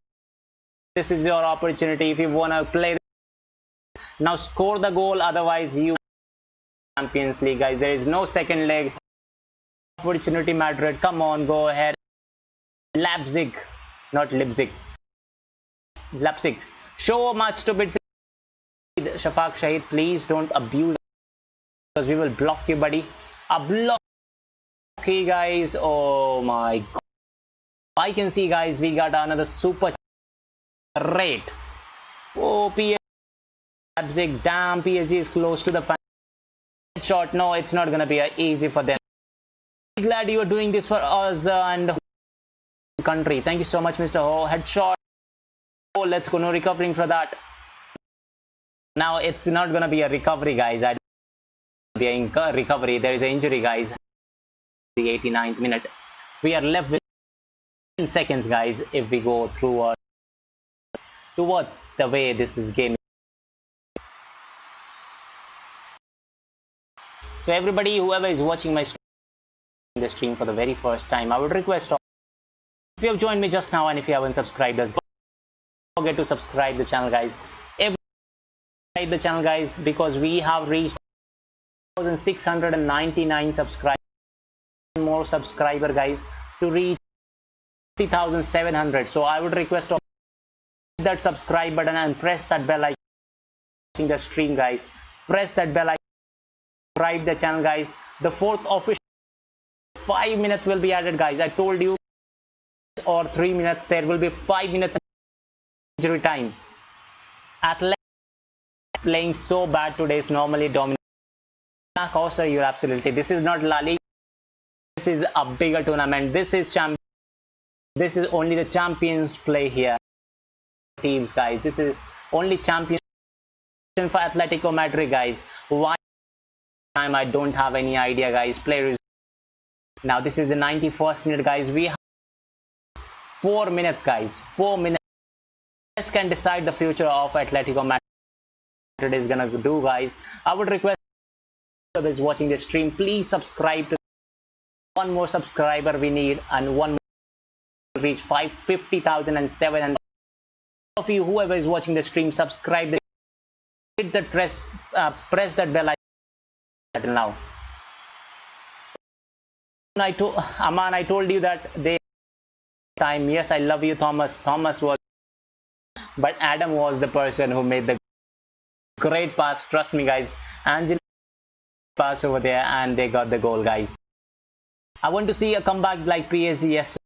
This is your opportunity if you wanna play. Now score the goal, otherwise you Champions League, guys. There is no second leg. Opportunity, Madrid. Come on, go ahead. Leipzig, not Leipzig. Leipzig. Show much stupid. Shafaq Shahid, please don't abuse because we will block you, buddy. A block. Okay, guys. Oh my god. I can see, guys, we got another super rate. Oh, Leipzig, damn, PSG is close to the final shot. No, it's not gonna be easy for them. Glad you are doing this for us and country. Thank you so much, Mr. Ho. Headshot. Oh, let's go. No recovering for that. Now it's not gonna be a recovery, guys. I don't be a recovery. There is an injury, guys. The 89th minute. We are left with 10 seconds, guys. If we go through towards the way this is game. So everybody, whoever is watching my stream, the stream for the very first time, I would request If you have joined me just now and if you haven't subscribed us, don't forget to subscribe the channel, guys. Subscribe the channel, guys, because we have reached 1,699 subscribers. More subscriber, guys, to reach 3,700. So I would request to hit that subscribe button and press that bell icon. Watching the stream, guys, press that bell icon. Subscribe the channel, guys. The fourth official 5 minutes will be added, guys. I told you, or 3 minutes, there will be 5 minutes injury time. Athletic playing so bad today is normally dominant. Also, you're absolutely. This is not La Liga. This is a bigger tournament. This is This is only the champions play here. Teams, guys. This is only champions for Atletico Madrid, guys. Why? Time I don't have any idea, guys. Players. Now this is the 91st minute, guys. We have 4 minutes, guys. 4 minutes. This can decide the future of Atletico Madrid is gonna do, guys. I would request whoever is watching the stream, please subscribe to. One more subscriber we need, and one more reach 50,007. Of you, whoever is watching the stream, subscribe. Hit the press that bell icon now. Aman, I told you that they time. Yes, I love you, Thomas. Thomas was, but Adam was the person who made the great pass. Trust me, guys. Angel pass over there, and they got the goal, guys. I want to see a comeback like PSG. Yes,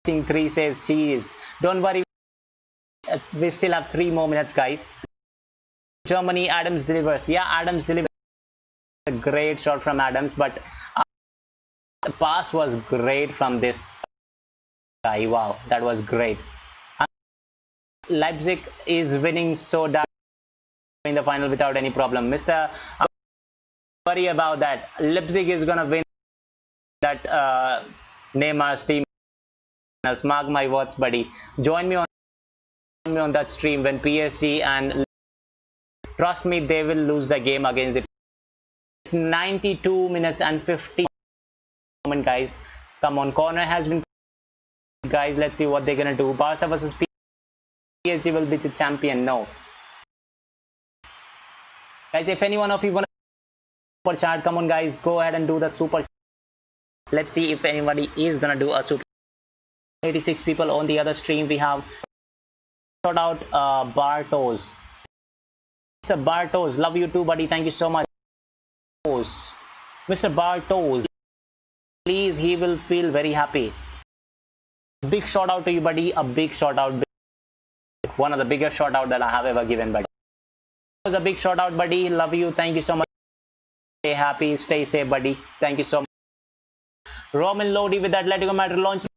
3 says cheese. Don't worry, we still have 3 more minutes, guys. Germany, Adams delivers. Yeah, Adams delivers. A great shot from Adams, but the pass was great from this guy. Wow, that was great. Leipzig is winning so dark in the final without any problem. Mr. Worry about that. Leipzig is gonna win that Neymar's team. Mark my words, buddy. Join me on that stream when PSG and trust me, they will lose the game against it. It's 92 minutes and 50 moment, guys. Come on, corner has been, guys. Let's see what they're gonna do. Barca versus PSG will be the champion. No, guys. If any one of you want to super chat, come on, guys. Go ahead and do the super. Let's see if anybody is gonna do a super. 86 people on the other stream. We have shout out Bartos. Mr. Bartos, love you too, buddy. Thank you so much. Mr. Bartos, please, he will feel very happy. Big shout out to you, buddy. A big shout out. One of the biggest shout out that I have ever given, buddy. It was a big shout out, buddy. Love you. Thank you so much. Stay happy. Stay safe, buddy. Thank you so much. Roman Lodi with Atletico Madrid launching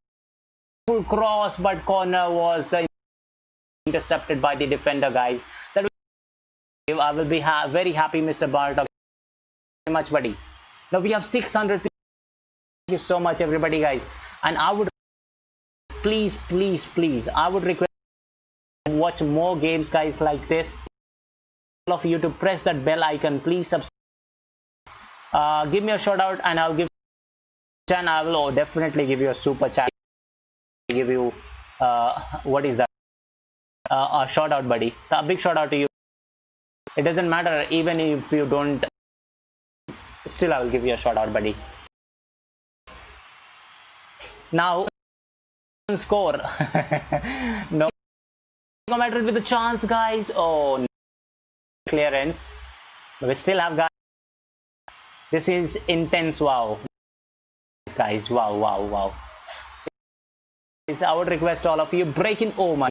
full cross, but corner was intercepted by the defender, guys. That I will be very happy, Mr. Bartok. Very much, buddy. Now we have 600 people. Thank you so much, everybody, guys. And I would please, I would request to watch more games, guys, like this. All of you to press that bell icon, please subscribe. Give me a shout out, and I'll give. And I will definitely give you a super chat. Give you what is that? A shout out, buddy. A big shout out to you. It doesn't matter even if you don't. Still, I will give you a shout out, buddy. Now, score. No. Madrid with a chance, guys. Oh, no. Clearance. But we still have guys. This is intense. Wow, guys. Wow. I would request all of you breaking. Oh my,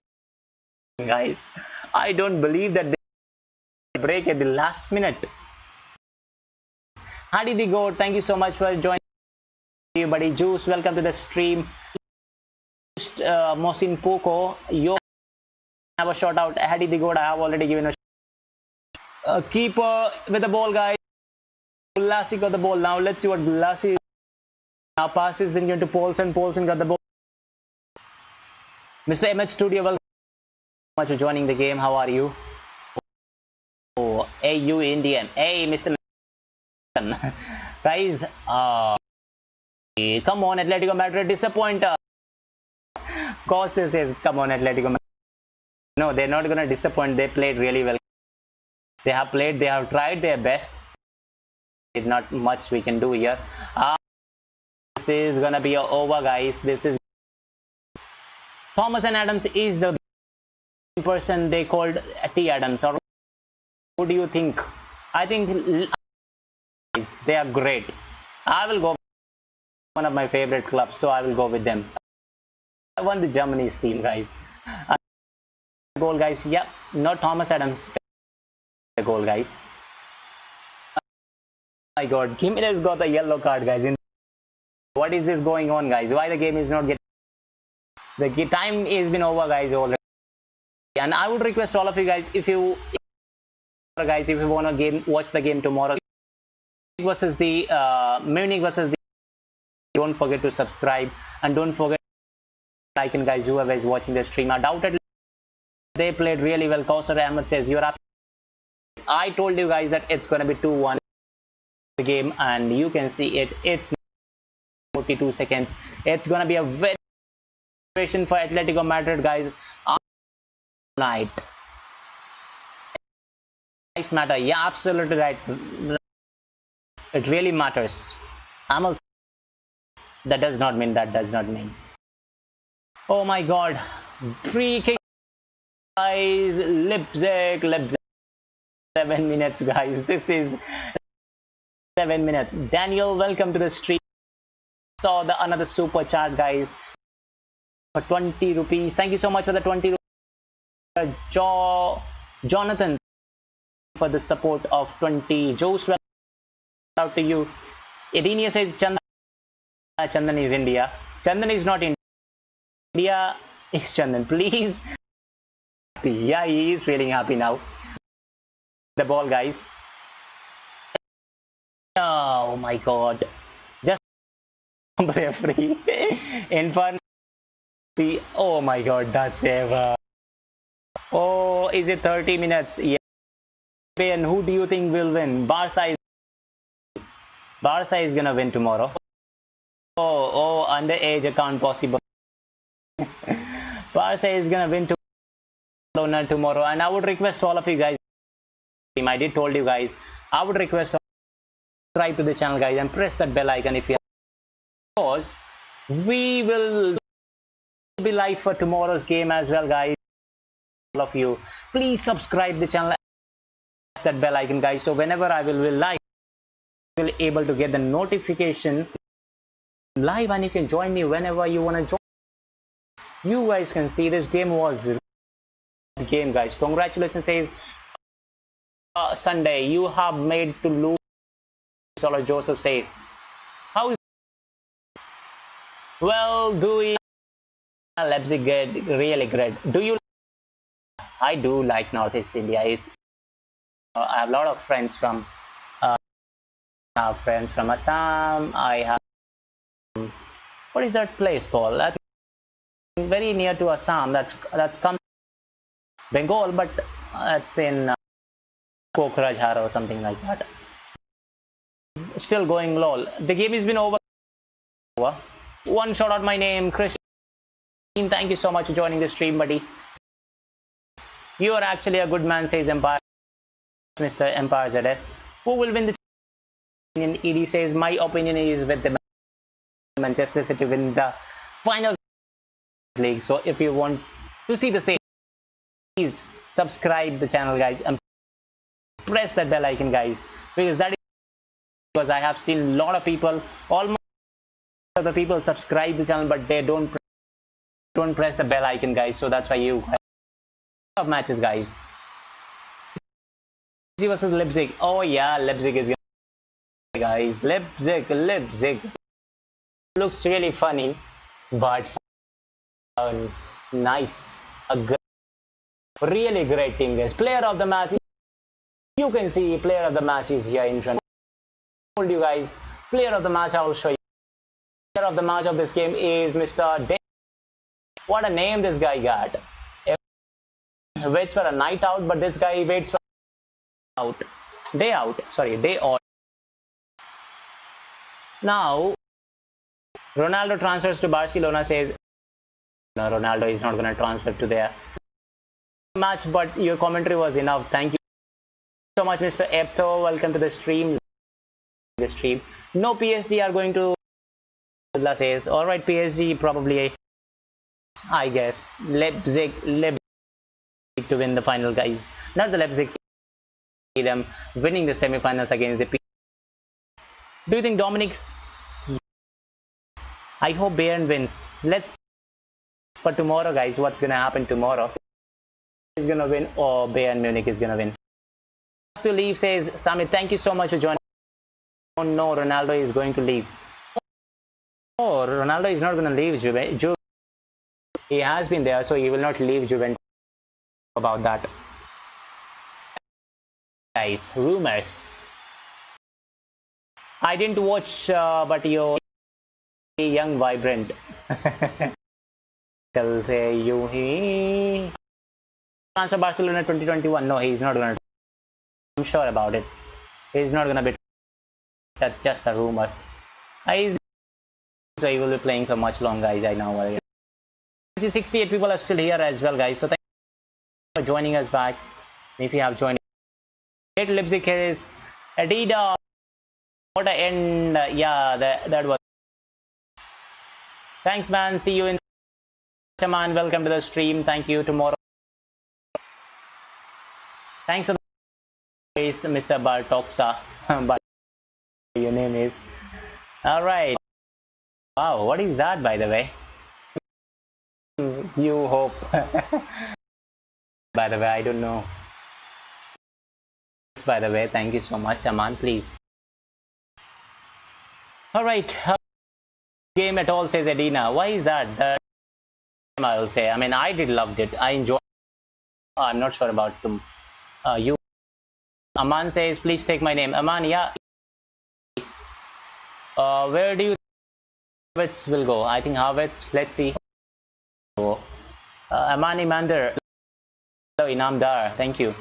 guys. I don't believe that they break at the last minute. How did they go? Thank you so much for joining, you, buddy. Juice, welcome to the stream. Mosin Poco, you have a shout out. How did they go? I have already given a keeper with the ball, guys. Gulassi got the ball. Now let's see what Gulassi. Now pass has been given to Paulson. Paulson got the ball. Mr. MH Studio, welcome so much for joining the game. How are you? Oh, hey, you Indian. Hey, Mr. Guys, come on, Atletico Madrid disappointer. Ghoals says, come on, Atletico Madrid. No, they're not going to disappoint. They played really well. They have played, they have tried their best. Not much we can do here. This is going to be over, guys. This is Thomas and Adams is the person they called T. Adams. Or who do you think? I think they are great. I will go with one of my favorite clubs, so I will go with them. I won the Germany seal, guys. Goal, guys. Yeah, not Thomas Adams. The goal, guys. Oh my God, Jimenez got a yellow card, guys. What is this going on, guys? Why the game is not getting? The time has been over, guys, already. And I would request all of you guys, if you want to watch the game tomorrow versus the Munich versus the. Don't forget to subscribe and don't forget to like, and guys, whoever is watching the stream. I doubted they played really well. Kausar Ahmed says you're up. I told you guys that it's going to be 2-1 the game, and you can see it. It's 42 seconds. It's going to be a very situation for Atletico Madrid, guys. Night. Lives matter. Yeah, absolutely right. It really matters. I'm also. That does not mean. Oh my God. Free kick, guys. Leipzig. 7 minutes, guys. This is 7 minutes. Daniel, welcome to the stream. Saw the another super chat, guys, for 20 rupees. Thank you so much for the 20 rupees. Jonathan for the support of 20. Joseph, out to you. Edinia says Chandan is India. Chandan is not India. India is Chandan. Please. Yeah, he is feeling happy now. The ball, guys. Oh my God. Just referee. Inferno. Oh my God, that's ever. Oh, is it 30 minutes? Yeah. And who do you think will win? Barca is gonna win tomorrow. Oh, underage account possible. Barca is gonna win tomorrow, and I would request all of you guys. I did told you guys. I would request subscribe to the channel, guys, and press that bell icon if you have. Because we will be live for tomorrow's game as well, guys. All of you, please subscribe the channel. Press that bell icon, guys. So whenever I will be live, you will be able to get the notification live, and you can join me whenever you want to join. You guys can see this game was the game, guys. Congratulations, says Sunday. You have made to lose. Solo Joseph says, how is well doing? Leipzig really great. Do you? I do like Northeast India. It's I have a lot of friends from Assam. I have what is that place called? That's very near to Assam. That's come Bengal, but it's in Kokrajhar or something like that. Still going, lol. The game has been over. One shout out my name, Chris. Thank you so much for joining the stream, buddy. You are actually a good man, says Empire. Mr. Empire ZS. Who will win the opinion? ED says my opinion is with the Manchester City win the finals league. So if you want to see the same, please subscribe the channel, guys, and press that bell icon, guys, because that is because I have seen a lot of people, almost of the people subscribe the channel, but they don't press the bell icon, guys. So that's why you have matches, guys. Versus Leipzig. Oh yeah, Leipzig is gonna, guys. Leipzig looks really funny, but nice. Really great team, guys. Player of the match. You can see player of the match is here in front. I told you guys, player of the match. I will show you. Player of the match of this game is Mr. Day. What a name this guy got. He waits for a night out, but this guy waits for day out. Now, Ronaldo transfers to Barcelona, says No, Ronaldo is not going to transfer to their match, but your commentary was enough. Thank you so much, Mr. Epto. Welcome to the stream. No, PSG are going to. Says, all right, PSG probably, I guess, Leipzig to win the final, guys. Not the Leipzig. Them winning the semi-finals against the PSG. Do you think Dominic's? I hope Bayern wins. Let's. For tomorrow, guys, what's gonna happen tomorrow? Is gonna win or Bayern Munich is gonna win? Have to leave, says Samit. Thank you so much for joining. Oh no, Ronaldo is going to leave. Oh, Ronaldo is not gonna leave Juve. He has been there, so he will not leave Juventus. About that, guys. Rumors. I didn't watch, but you're young, vibrant. Transfer Barcelona 2021. No, he's not gonna. I'm sure about it. He's not gonna be. That's just a rumors. So he will be playing for much longer, guys. I know. 68 people are still here as well, guys. So thank you for joining us back. If you have joined, Leipzig is Adidas. What a end. Yeah, that was. Thanks, man. See you in. Man, welcome to the stream. Thank you. Tomorrow. Thanks for the face, Mr. Bartoksa. But your name is. All right. Wow, what is that, by the way? You hope. By the way, I don't know. By the way, thank you so much, Aman. Please. All right. Game at all, says Edina. Why is that? I will say. I mean, I did loved it. I enjoyed. I'm not sure about them. You. Aman says, please take my name. Aman, yeah. Where do you think Havertz will go? I think Havertz. Let's see. Amani Mander. Hello, Inamdar. Thank you.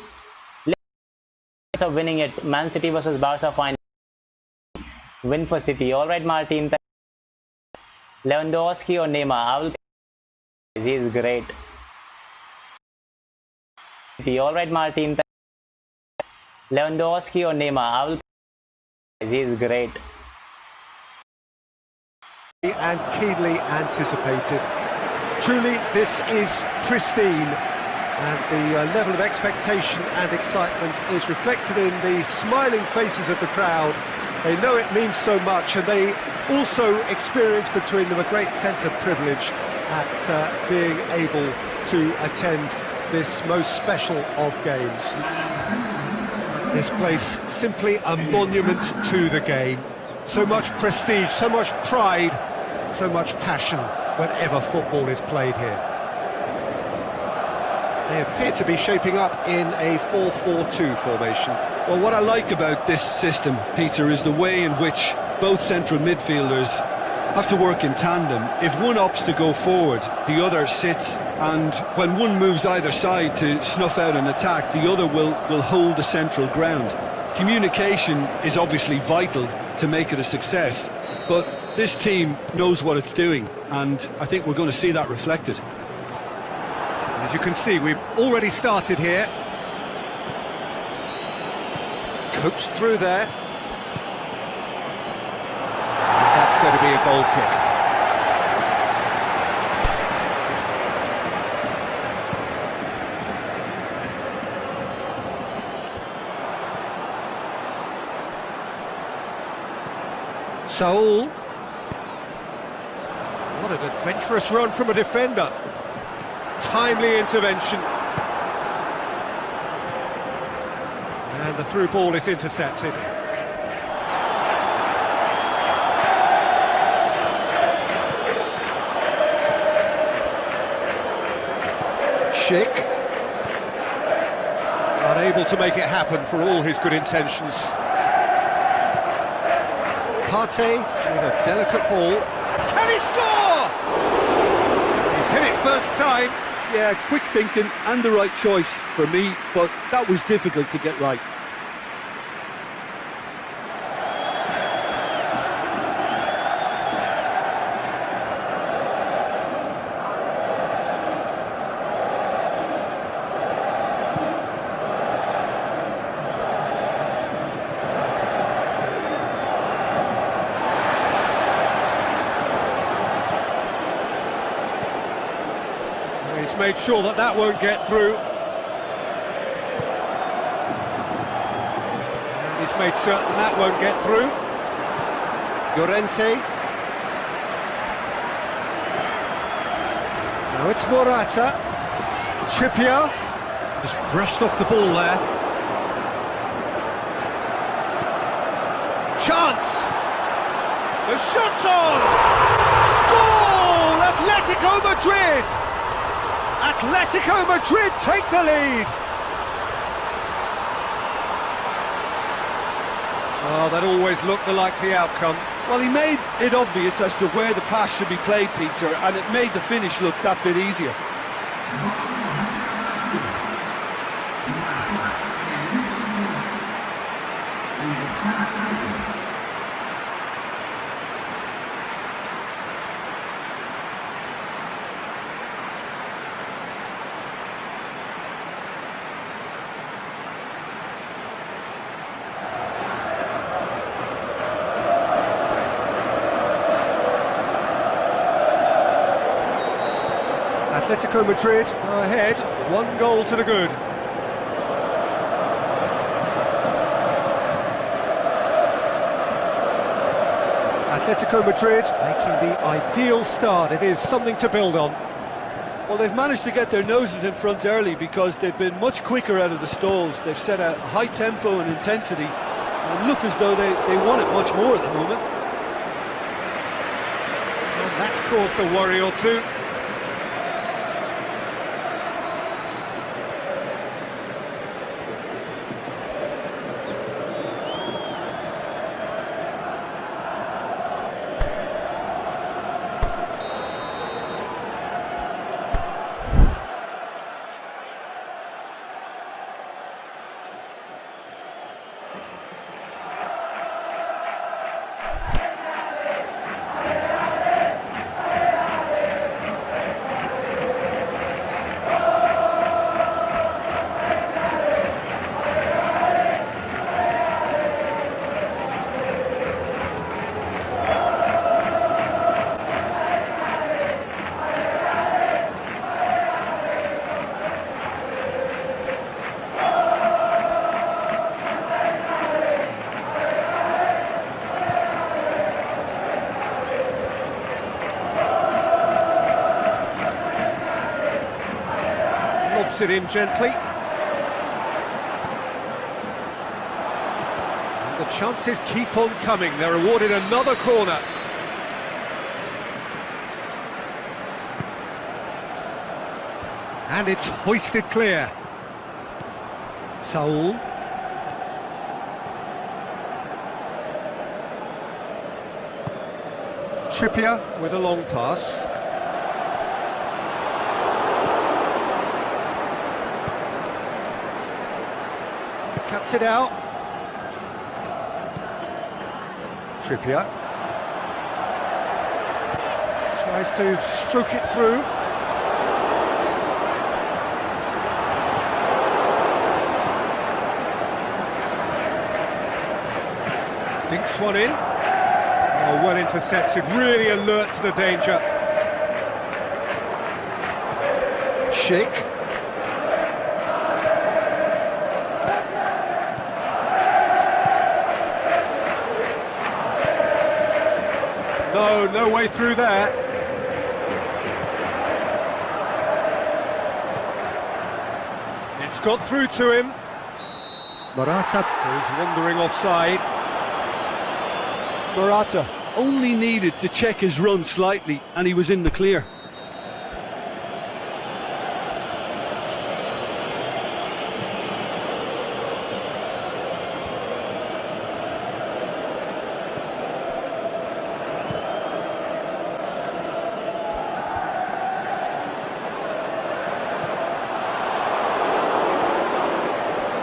Of winning it. Man City versus Barca final. Win for City. All right, Martin. Lewandowski or Neymar? I will. He is great. All right, Martin. Lewandowski or Neymar? I will. He is great. And keenly anticipated. Truly, this is pristine, and the level of expectation and excitement is reflected in the smiling faces of the crowd. They know it means so much, and they also experience between them a great sense of privilege at being able to attend this most special of games. This place simply a monument to the game. So much prestige, so much pride, so much passion whenever football is played here. They appear to be shaping up in a 4-4-2 formation. Well, what I like about this system, Peter, is the way in which both central midfielders have to work in tandem. If one opts to go forward, the other sits, and when one moves either side to snuff out an attack, the other will hold the central ground. Communication is obviously vital to make it a success, but this team knows what it's doing, and I think we're going to see that reflected. As you can see, we've already started here. Coached through there. That's going to be a goal kick. Saul. What an adventurous run from a defender. Timely intervention. And the through ball is intercepted. Schick. Unable to make it happen for all his good intentions. Partey with a delicate ball. Can he score? He's hit it first time. Yeah, quick thinking and the right choice for me, but that was difficult to get right. He's made sure that that won't get through. And he's made certain that won't get through. Llorente. Now it's Morata. Trippier. Just brushed off the ball there. Chance! The shot's on! Goal! Atletico Madrid! Atletico Madrid take the lead! Oh, that always looked the likely outcome. Well, he made it obvious as to where the pass should be played, Peter, and it made the finish look that bit easier. Atletico Madrid go ahead, 1 goal to the good. Atletico Madrid making the ideal start. It is something to build on. Well, they've managed to get their noses in front early because they've been much quicker out of the stalls. They've set a high tempo and intensity and look as though they want it much more at the moment. And that's caused a worry or two. Lobs it in gently. And the chances keep on coming. They're awarded another corner. And it's hoisted clear. Saul. Trippier with a long pass. Cuts it out. Trippier tries to stroke it through. Dinks one in. Oh, well intercepted, really alert to the danger. Schick. No way through there. It's got through to him. Morata is wandering offside. Morata only needed to check his run slightly and he was in the clear.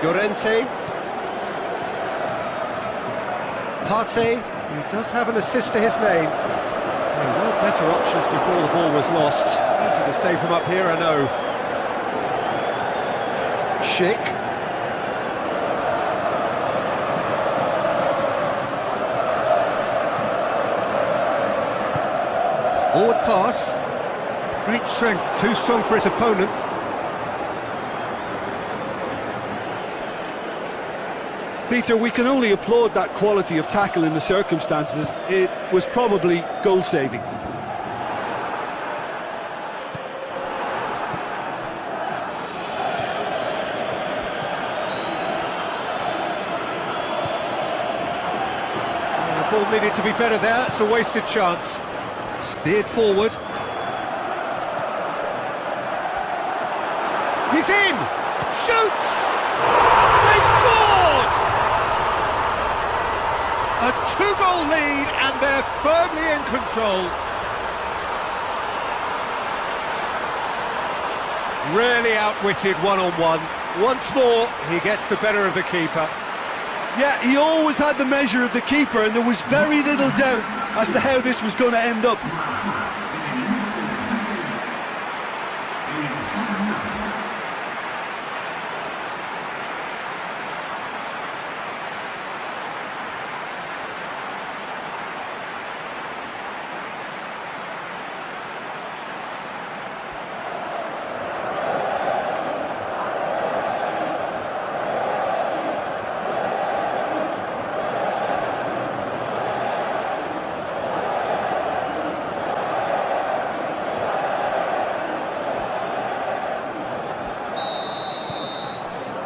Llorente. Partey, who does have an assist to his name. There were better options before the ball was lost. Easy to save him up here, I know. Schick. Forward pass. Great strength, too strong for his opponent. Peter, we can only applaud that quality of tackle in the circumstances. It was probably goal-saving. The ball needed to be better there, it's a wasted chance. Steered forward. He's in! Shoots! They've scored! A two-goal lead and they're firmly in control. Really outwitted one-on-one. Once more, he gets the better of the keeper. Yeah, he always had the measure of the keeper, and there was very little doubt as to how this was going to end up.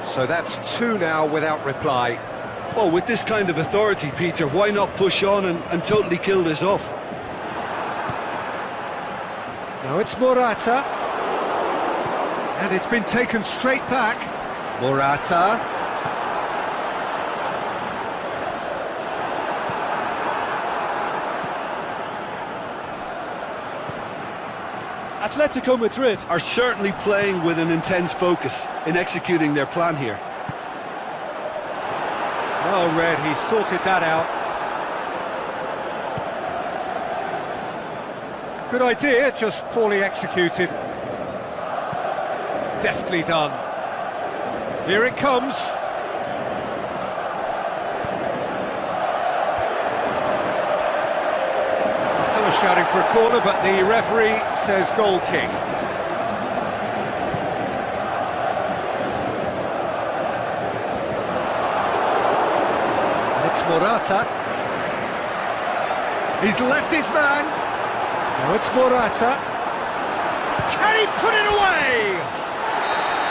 So that's two now without reply. Well, with this kind of authority, Peter, why not push on and totally kill this off? Now it's Morata. And it's been taken straight back. Morata. Atletico Madrid are certainly playing with an intense focus in executing their plan here. Well read, he sorted that out. Good idea, just poorly executed. Deftly done. Here it comes. Shouting for a corner, but the referee says goal kick. It's Morata. He's left his man. Now it's Morata. Can he put it away?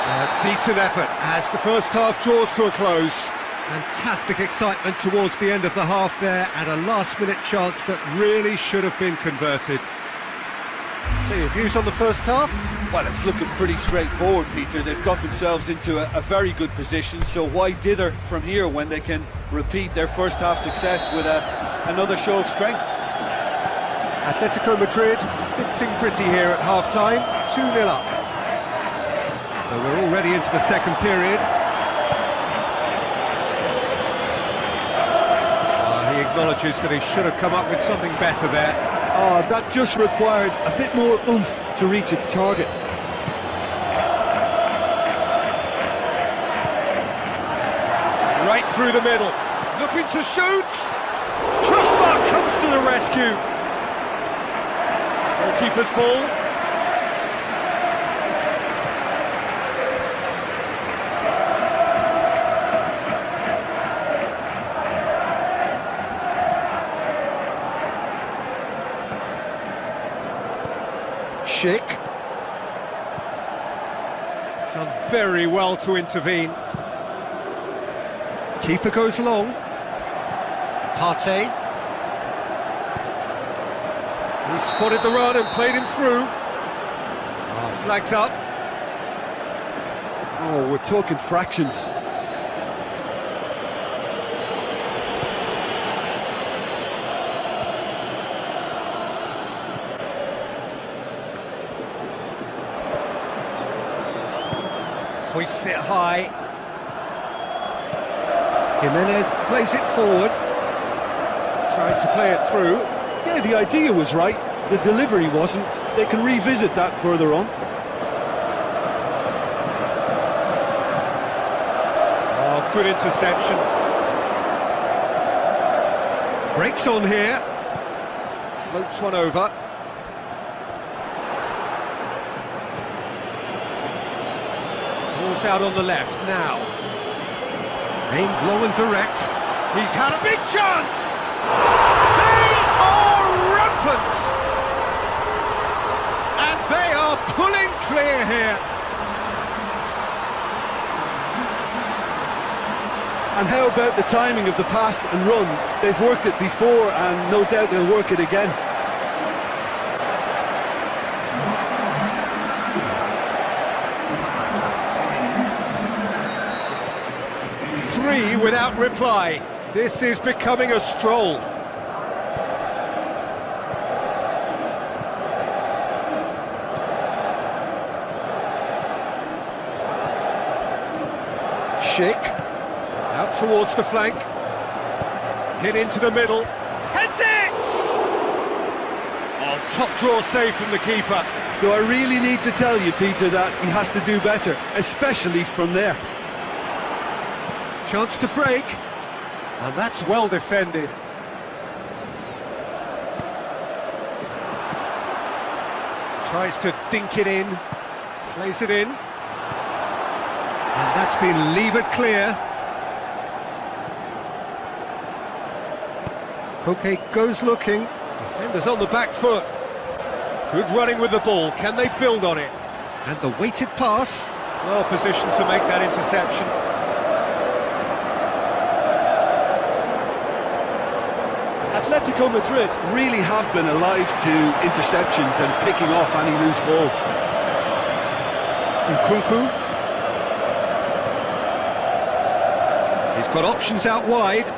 A decent effort as the first half draws to a close. Fantastic excitement towards the end of the half there, and a last-minute chance that really should have been converted. So your views on the first half? Well, it's looking pretty straightforward, Peter. They've got themselves into a very good position, so why dither from here when they can repeat their first half success with another show of strength? Atletico Madrid sitting pretty here at half-time, 2-0 up. So we're already into the second period. He acknowledges that he should have come up with something better there. Oh, that just required a bit more oomph to reach its target. Right through the middle, looking to shoot! Crossbar comes to the rescue. Goalkeeper's ball. Schick. Done very well to intervene. Keeper goes long. Partey. He spotted the run and played him through. Oh, flags up. Oh, we're talking fractions. Hoists it high. Jimenez plays it forward. Tried to play it through. Yeah, the idea was right. The delivery wasn't. They can revisit that further on. Oh, good interception. Breaks on here. Floats one over. Ball's out on the left now. Aimed long and direct. He's had a big chance! They are rampant! And they are pulling clear here. And how about the timing of the pass and run? They've worked it before and no doubt they'll work it again. Three without reply. This is becoming a stroll. Schick. Out towards the flank. Hit into the middle. Heads it! Oh, top draw save from the keeper. Do I really need to tell you, Peter, that he has to do better, especially from there? Chance to break. And that's well defended. Tries to dink it in. Plays it in. And that's been levered clear. Koke goes looking. Defenders on the back foot. Good running with the ball. Can they build on it? And the weighted pass. Well positioned to make that interception. Atletico Madrid really have been alive to interceptions and picking off any loose balls. Nkunku. He's got options out wide.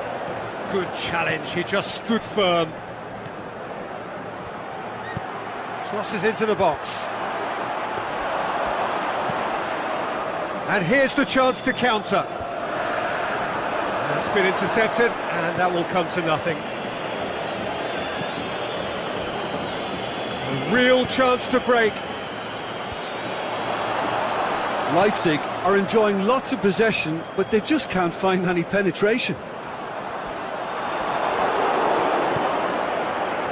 Good challenge, he just stood firm. Crosses into the box. And here's the chance to counter. It's been intercepted, and that will come to nothing. A real chance to break. Leipzig are enjoying lots of possession, but they just can't find any penetration.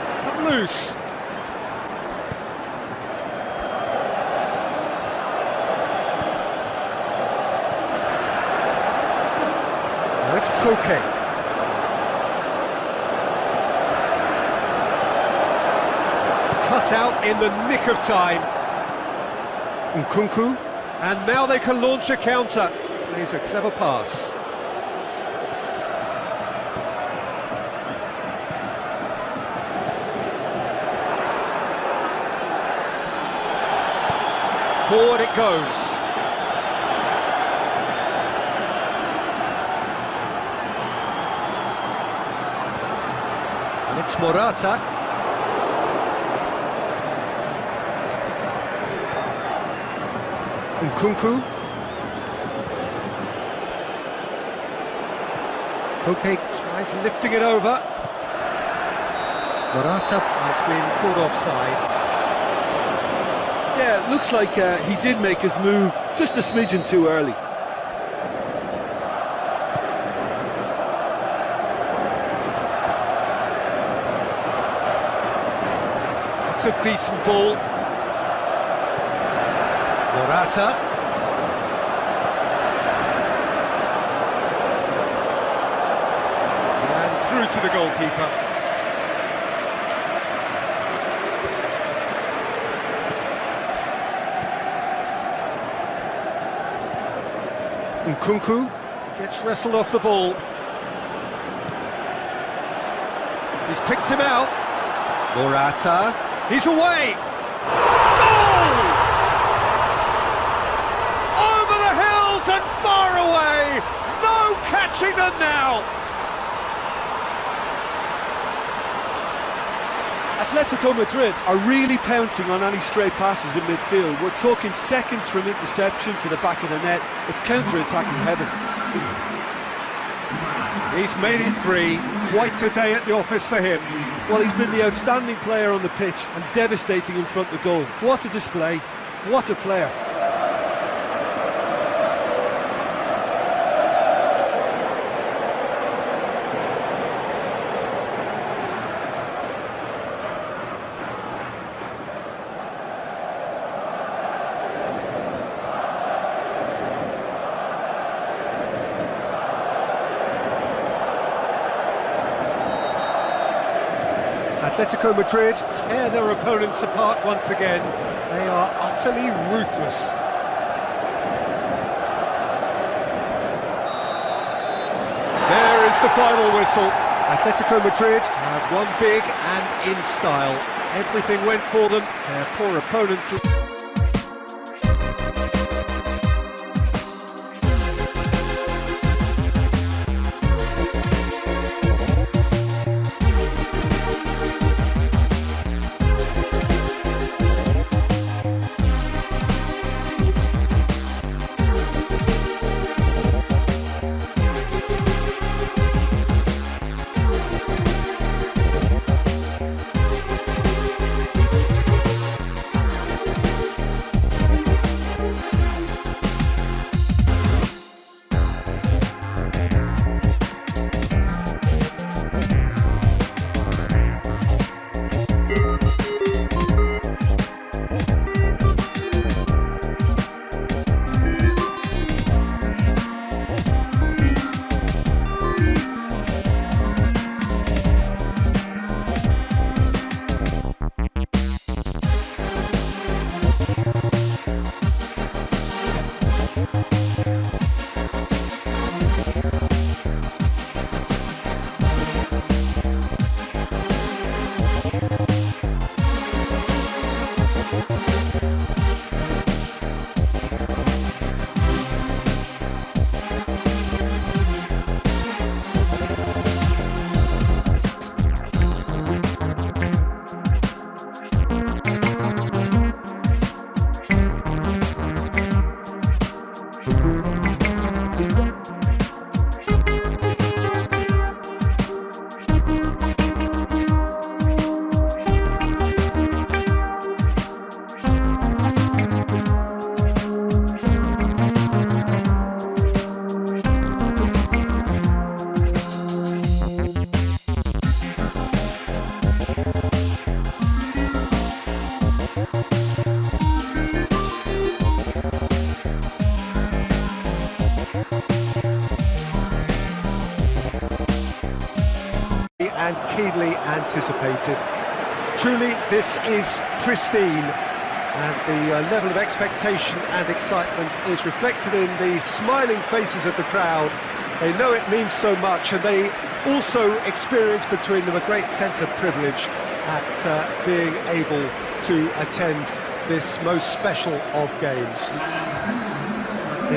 It's come loose. Now it's Koke. Cut out in the nick of time. Nkunku. And now they can launch a counter. Plays a clever pass. Forward it goes. And it's Morata. Nkunku. Koke tries lifting it over. Morata has been caught offside. Yeah, it looks like he did make his move just a smidgen too early. It's a decent ball. Morata. And through to the goalkeeper. Nkunku gets wrestled off the ball. He's picked him out. Morata. He's away. Goal! Over the hills and far away. No catching them now. Atletico Madrid are really pouncing on any stray passes in midfield. We're talking seconds from interception to the back of the net. It's counter-attacking heaven. He's made it 3. Quite a day at the office for him. Well, he's been the outstanding player on the pitch and devastating in front of goal. What a display. What a player. Atletico Madrid tear their opponents apart once again. They are utterly ruthless. There is the final whistle. Atletico Madrid have won big and in style. Everything went for them. Their poor opponents... and keenly anticipated. Truly, this is pristine, and the level of expectation and excitement is reflected in the smiling faces of the crowd. They know it means so much, and they also experience between them a great sense of privilege at being able to attend this most special of games.